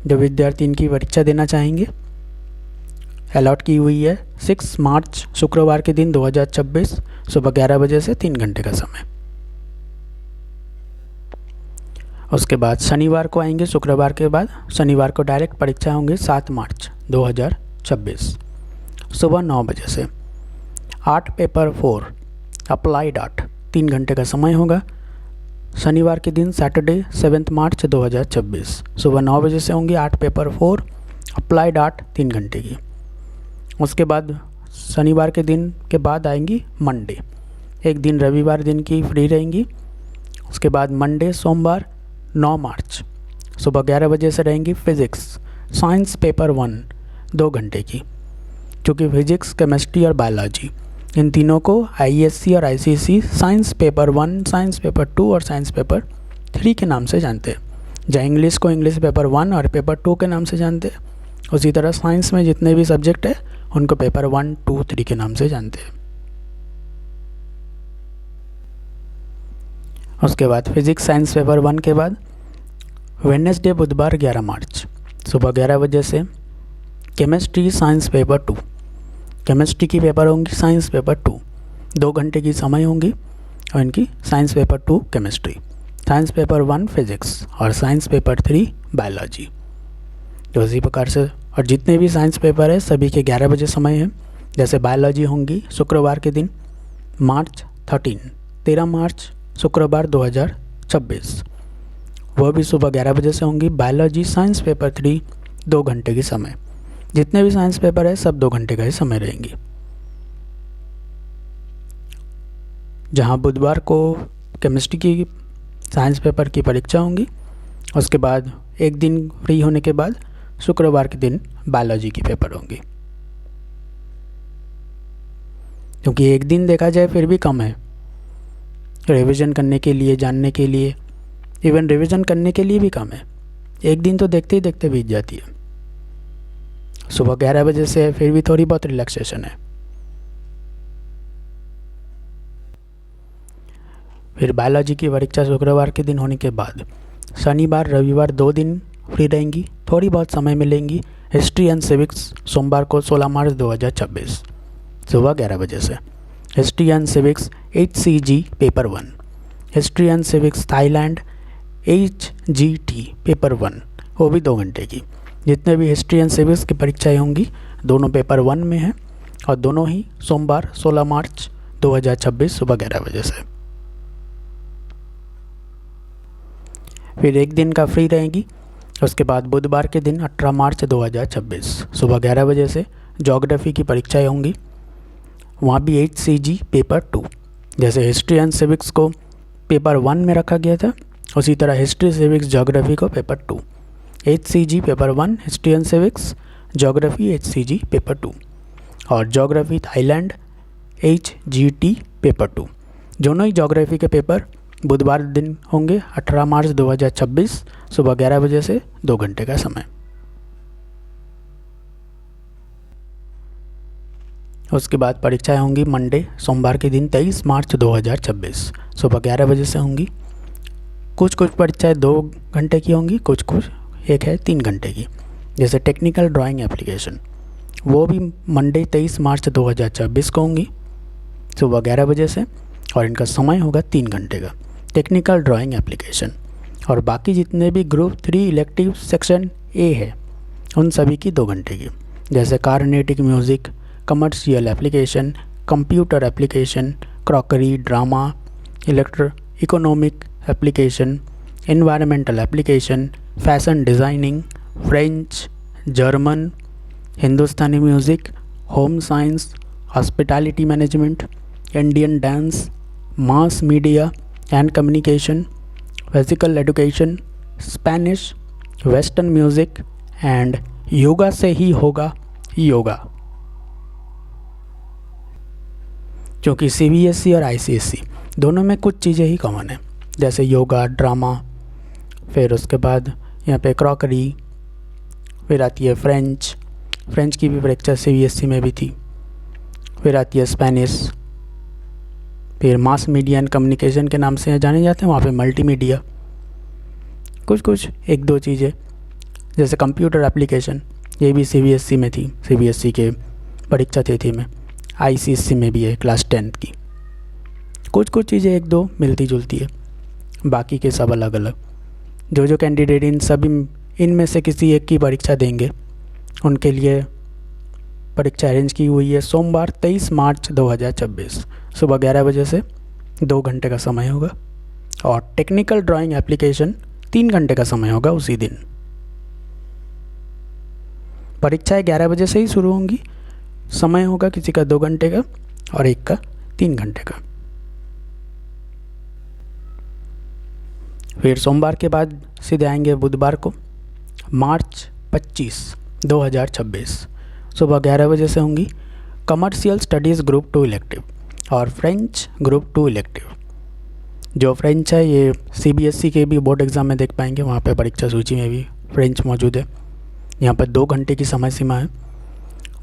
जो विद्यार्थी इनकी परीक्षा देना चाहेंगे अलॉट की हुई है 6 मार्च शुक्रवार के दिन 2026 सुबह 11 बजे से 3 घंटे का समय। उसके बाद शनिवार को आएंगे, शुक्रवार के बाद शनिवार को डायरेक्ट परीक्षा होंगी 7 मार्च 2026 सुबह 9 बजे से। आर्ट पेपर 4 अप्लाइड आर्ट, 3 घंटे का समय होगा। शनिवार के दिन सैटरडे 7 मार्च 2026 सुबह 9 बजे से होंगी आर्ट पेपर 4 अप्लाइड आर्ट, 3 घंटे की। उसके बाद शनिवार के दिन के बाद आएंगी मंडे, एक दिन रविवार दिन की फ्री रहेंगी। उसके बाद मंडे सोमवार 9 मार्च सुबह 11 बजे से रहेंगी फिज़िक्स साइंस पेपर 1, 2 घंटे की। क्योंकि फिज़िक्स, केमिस्ट्री और बायोलॉजी इन तीनों को आईएससी और ICSE science paper 1, science paper 2 और साइंस पेपर 3 के नाम से जानते हैं। जहाँ इंग्लिश को इंग्लिश पेपर 1 और पेपर 2 के नाम से जानते हैं, उसी तरह साइंस में जितने भी सब्जेक्ट है उनको पेपर 1, 2, 3 के नाम से जानते हैं। उसके बाद फिज़िक्स साइंस पेपर 1 के बाद वेडनेसडे बुधवार 11 मार्च सुबह 11 बजे से केमिस्ट्री साइंस पेपर 2, केमिस्ट्री की पेपर होंगी साइंस पेपर 2, 2 घंटे की समय होंगी। और इनकी science paper 2 chemistry, science paper 1 physics और साइंस पेपर 3 बायोलॉजी। तो इसी प्रकार से और जितने भी साइंस पेपर है सभी के 11 बजे समय है। जैसे बायोलॉजी होंगी शुक्रवार के दिन मार्च 13 मार्च शुक्रवार 2026, वह भी सुबह 11 बजे से होंगी। बायोलॉजी साइंस पेपर 3 2 घंटे की समय, जितने भी साइंस पेपर है सब 2 घंटे का ही समय रहेंगी। जहाँ बुधवार को केमिस्ट्री की साइंस पेपर की परीक्षा होंगी, उसके बाद एक दिन फ्री होने के बाद शुक्रवार के दिन बायोलॉजी की पेपर होंगी। क्योंकि एक दिन देखा जाए फिर भी कम है रिवीजन करने के लिए, जानने के लिए, इवन रिवीजन करने के लिए भी कम है। एक दिन तो देखते ही देखते बीत जाती है। सुबह 11 बजे से फिर भी थोड़ी बहुत रिलैक्सेशन है। फिर बायोलॉजी की परीक्षा शुक्रवार के दिन होने के बाद शनिवार रविवार 2 दिन फ्री रहेंगी, थोड़ी बहुत समय मिलेंगी। हिस्ट्री एंड सिविक्स सोमवार को 16 मार्च 2026 सुबह 11 बजे से। History and civics HCG paper 1, history and civics Thailand HGT paper 1, वो भी 2 घंटे की। जितने भी हिस्ट्री एंड सिविक्स की परीक्षाएँ होंगी दोनों पेपर 1 में हैं और दोनों ही सोमवार 16 मार्च 2026 सुबह 11 बजे से। फिर एक दिन का फ्री रहेंगी। उसके बाद बुधवार के दिन 18 मार्च 2026 सुबह 11 बजे से ज्योग्राफी की परीक्षाएँ होंगी। वहाँ भी HCG पेपर 2, जैसे हिस्ट्री एंड सिविक्स को पेपर 1 में रखा गया था उसी तरह हिस्ट्री सिविक्स ज्योग्राफी को paper 2, HCG paper 1 history and civics, geography HCG paper 2 और ज्योग्राफी थाईलैंड HGT पेपर 2। दोनों ही ज्योग्राफी के पेपर बुधवार दिन होंगे 18 मार्च 2026 सुबह 11 बजे से 2 घंटे का समय। उसके बाद परीक्षाएं होंगी मंडे सोमवार के दिन 23 मार्च 2026 सुबह 11 बजे से होंगी। कुछ परीक्षाएं 2 घंटे की होंगी, कुछ एक है 3 घंटे की। जैसे टेक्निकल ड्राइंग एप्लीकेशन, वो भी मंडे 23 मार्च 2026 को होंगी सुबह 11 बजे से और इनका समय होगा 3 घंटे का, टेक्निकल ड्राइंग एप्लीकेशन। और बाकी जितने भी ग्रुप 3 इलेक्टिव सेक्शन ए है उन सभी की 2 घंटे की। जैसे Carnatic music, commercial application, computer application, crockery, drama, economic application, environmental application, fashion designing, French, German, Hindustani music, home science, hospitality management, Indian dance, mass media and communication, physical education, Spanish, western music and yoga से ही होगा योगा। क्योंकि CBSE और ICSE दोनों में कुछ चीज़ें ही common है, जैसे योगा, ड्रामा, फिर उसके बाद यहाँ पे क्रॉकरी, फिर आती है फ्रेंच की भी परीक्षा CBSE में भी थी, फिर आती है स्पेनिश, फिर मास मीडिया एंड कम्युनिकेशन के नाम से जाने जाते हैं, वहाँ पे मल्टीमीडिया। कुछ 1-2 चीज़ें जैसे कंप्यूटर एप्लीकेशन, ये भी CBSE में थी, CBSE के परीक्षा तिथि में। ICSE में भी है क्लास 10 की। कुछ चीज़ें 1-2 मिलती जुलती है, बाकी के सब अलग अलग। जो कैंडिडेट इनमें से किसी एक की परीक्षा देंगे उनके लिए परीक्षा अरेंज की हुई है सोमवार 23 मार्च 2026 सुबह 11 बजे से 2 घंटे का समय होगा और टेक्निकल ड्राइंग एप्लीकेशन 3 घंटे का समय होगा उसी दिन। परीक्षाएं 11 बजे से ही शुरू होंगी, समय होगा किसी का 2 घंटे का और एक का 3 घंटे का। फिर सोमवार के बाद सीधे आएंगे बुधवार को मार्च 25, 2026 सुबह 11 बजे से होंगी कमर्शियल स्टडीज़ ग्रुप 2 इलेक्टिव और फ्रेंच ग्रुप 2 इलेक्टिव। जो फ्रेंच है ये CBSE के भी बोर्ड एग्ज़ाम में देख पाएंगे, वहाँ पे परीक्षा सूची में भी फ्रेंच मौजूद है। यहाँ पर 2 घंटे की समय सीमा है।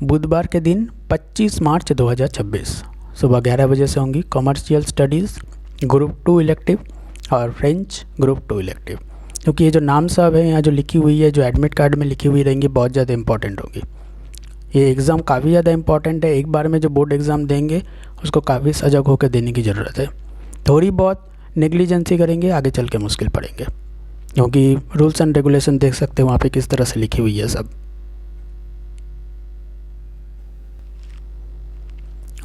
बुधवार के दिन 25 मार्च 2026 सुबह 11 बजे से होंगी कमर्शियल स्टडीज़ ग्रुप 2 इलेक्टिव और फ्रेंच ग्रुप 2 इलेक्टिव। क्योंकि ये जो नाम सब है यहाँ जो लिखी हुई है, जो एडमिट कार्ड में लिखी हुई रहेंगी, बहुत ज़्यादा इंपॉर्टेंट होगी। ये एग्ज़ाम काफ़ी ज़्यादा इंपॉर्टेंट है। एक बार में जो बोर्ड एग्ज़ाम देंगे उसको काफ़ी सजग होकर देने की ज़रूरत है। थोड़ी बहुत नेग्लिजेंसी करेंगे आगे चल के मुश्किल पड़ेंगे, क्योंकि रूल्स एंड रेगुलेशन देख सकते हैं वहाँ पे किस तरह से लिखी हुई है सब।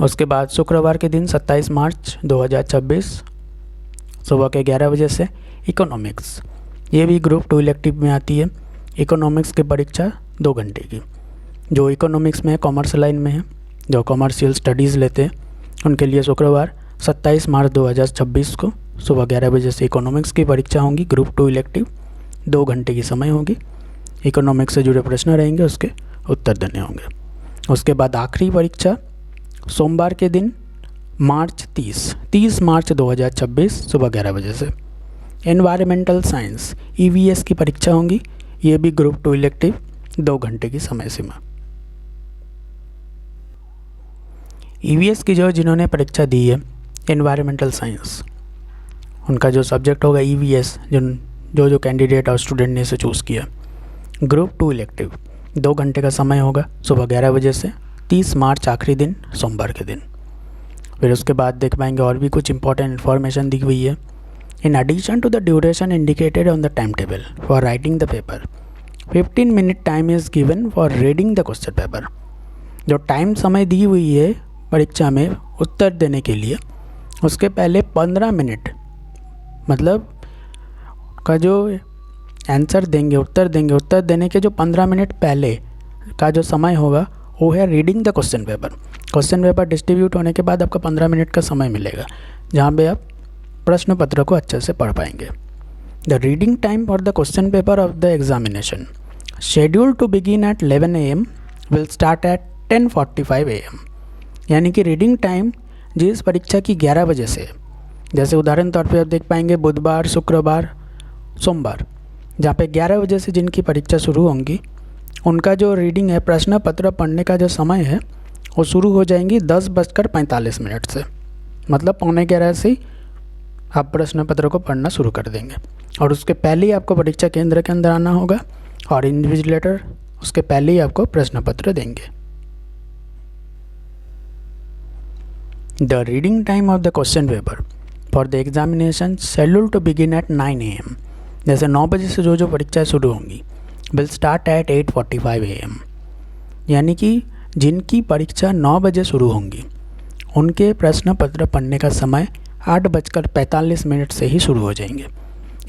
उसके बाद शुक्रवार के दिन 27 मार्च 2026 सुबह के 11 बजे से इकोनॉमिक्स, ये भी ग्रुप 2 इलेक्टिव में आती है। इकोनॉमिक्स की परीक्षा 2 घंटे की। जो इकोनॉमिक्स में कॉमर्स लाइन में है, जो कमर्शियल स्टडीज़ लेते हैं, उनके लिए शुक्रवार 27 मार्च 2026 को सुबह 11 बजे से इकोनॉमिक्स की परीक्षा होंगी ग्रुप 2 इलेक्टिव। 2 घंटे की समय होगी। इकोनॉमिक्स से जुड़े प्रश्न रहेंगे, उसके उत्तर देने होंगे। उसके बाद आखिरी परीक्षा सोमवार के दिन मार्च 30 मार्च 2026 सुबह 11 बजे से एनवायरमेंटल साइंस EVS की परीक्षा होंगी। ये भी ग्रुप 2 इलेक्टिव, 2 घंटे की समय सीमा। EVS की जिन्होंने परीक्षा दी है एनवायरमेंटल साइंस, उनका जो सब्जेक्ट होगा EVS, जो कैंडिडेट और स्टूडेंट ने इसे चूज़ किया, ग्रुप 2 इलेक्टिव, 2 घंटे का समय होगा सुबह 11 बजे से 30 मार्च आखिरी दिन सोमवार के दिन। फिर उसके बाद देख पाएंगे और भी कुछ इंपॉर्टेंट इन्फॉर्मेशन दी हुई है। In addition to the duration indicated on the time table for writing the paper 15 minute time is given for reading the question paper. जो टाइम समय दी हुई है परीक्षा में उत्तर देने के लिए, उसके पहले 15 मिनट मतलब का जो आंसर देंगे, उत्तर देने के जो 15 मिनट पहले का जो समय होगा वो है reading the question paper. Question paper distribute होने के बाद आपका 15 मिनट का समय मिलेगा, जहाँ पे आप प्रश्न पत्र को अच्छे से पढ़ पाएंगे। The reading time for the question paper of the examination schedule to begin at 11 AM will start at 10:45 AM। यानी कि रीडिंग टाइम जिस परीक्षा की 11 बजे से, जैसे उदाहरण तौर पे आप देख पाएंगे बुधवार, शुक्रवार, सोमवार, जहाँ पे 11 बजे से जिनकी परीक्षा शुरू होंगी उनका जो रीडिंग है, प्रश्न पत्र पढ़ने का जो समय है वो शुरू हो जाएंगी 10:45 से, मतलब 11:15 से ही आप प्रश्न पत्र को पढ़ना शुरू कर देंगे। और उसके पहले ही आपको परीक्षा केंद्र के अंदर आना होगा और इन्विजिलेटर उसके पहले ही आपको प्रश्न पत्र देंगे। The reading time of the question paper for the examination schedule to begin at 9 AM, जैसे 9 बजे से जो परीक्षाएं शुरू होंगी, विल स्टार्ट एट 8:45 AM। यानी कि जिनकी परीक्षा 9 बजे शुरू होंगी उनके प्रश्न पत्र पढ़ने का समय 8:45 से ही शुरू हो जाएंगे।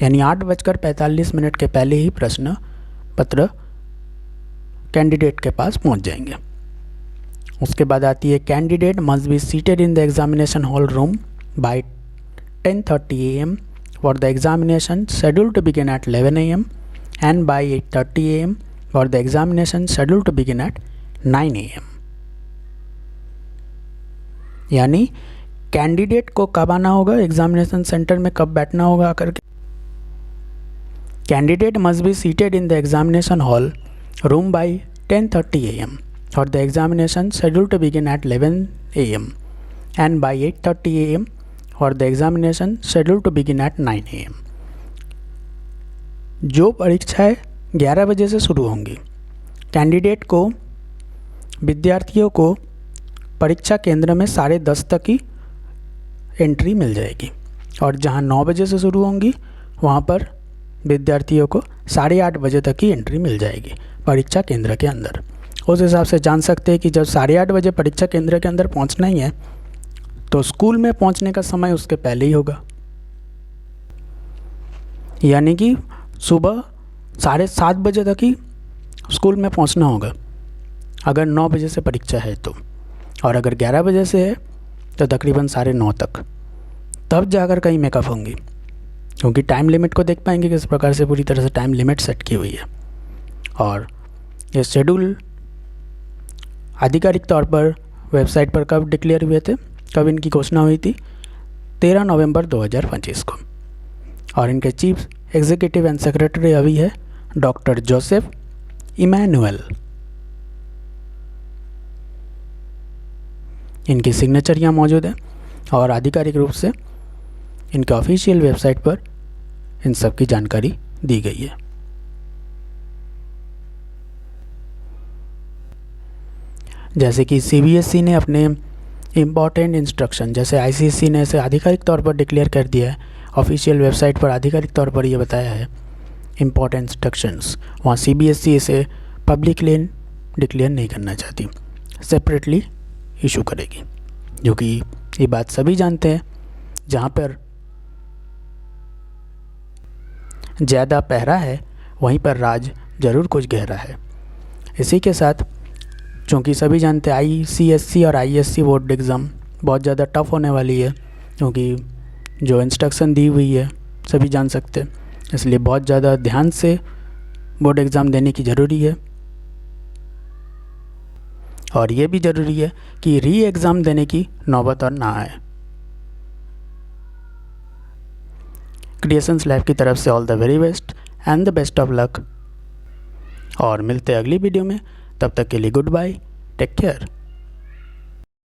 यानी 8:45 के पहले ही प्रश्न पत्र कैंडिडेट के पास पहुंच जाएंगे। उसके बाद आती है candidate must be seated in the examination hall room by 10:30 AM for the examination schedule to begin at 11 AM and by 8:30 AM for the examination scheduled to begin at 9 AM। यानी candidate को कब आना होगा, examination centre में कब बैठना होगा आकर के। Candidate must be seated in the examination hall room by 10:30 AM for the examination scheduled to begin at 11 AM and by 8:30 AM for the examination scheduled to begin at 9 AM। जो परीक्षाएं 11 बजे से शुरू होंगी, कैंडिडेट को, विद्यार्थियों को परीक्षा केंद्र में 10:30 तक ही एंट्री मिल जाएगी। और जहां 9 बजे से शुरू होंगी वहां पर विद्यार्थियों को 8:30 बजे तक ही एंट्री मिल जाएगी परीक्षा केंद्र के अंदर। उस हिसाब से जान सकते हैं कि जब 8:30 बजे परीक्षा केंद्र के अंदर पहुंचना ही है तो स्कूल में पहुंचने का समय उसके पहले ही होगा। यानी कि सुबह 7:30 बजे तक ही स्कूल में पहुंचना होगा अगर 9 बजे से परीक्षा है तो, और अगर 11 बजे से है तो तकरीबन 9:30 तक, तब जाकर कहीं मेकअप होंगी। क्योंकि टाइम लिमिट को देख पाएंगे किस प्रकार से पूरी तरह से टाइम लिमिट सेट की हुई है। और ये शेड्यूल आधिकारिक तौर पर वेबसाइट पर कब डिक्लेयर हुए थे, कब इनकी घोषणा हुई थी, 13 नवंबर 2025 को। और इनके चीफ एग्जीक्यूटिव एंड सेक्रेटरी अभी है डॉक्टर जोसेफ इमैनुअल। इनकी सिग्नेचर यहाँ मौजूद है और आधिकारिक रूप से इनके ऑफिशियल वेबसाइट पर इन सब की जानकारी दी गई है। जैसे कि CBSE ने अपने इम्पॉर्टेंट इंस्ट्रक्शन, जैसे ICSE ने इसे आधिकारिक तौर पर डिक्लेयर कर दिया है, ऑफिशियल वेबसाइट पर आधिकारिक तौर पर ये बताया है इम्पॉर्टेंट इंस्ट्रक्शंस, वहाँ CBSE इसे पब्लिकली डिक्लेयर नहीं करना चाहती, सेपरेटली इशू करेगी। क्योंकि ये बात सभी जानते हैं, जहाँ पर ज़्यादा पहरा है वहीं पर राज ज़रूर कुछ गहरा है। इसी के साथ चूँकि सभी जानते हैं ICSE और ISC बोर्ड एग्ज़ाम बहुत ज़्यादा टफ होने वाली है, क्योंकि जो इंस्ट्रक्शन दी हुई है सभी जान सकते हैं, इसलिए बहुत ज़्यादा ध्यान से बोर्ड एग्ज़ाम देने की ज़रूरी है। और ये भी ज़रूरी है कि री एग्ज़ाम देने की नौबत और ना आए। क्रिएशंस लैब की तरफ से all the very best and the best of luck. और मिलते हैं अगली वीडियो में, तब तक के लिए गुड बाय, टेक केयर।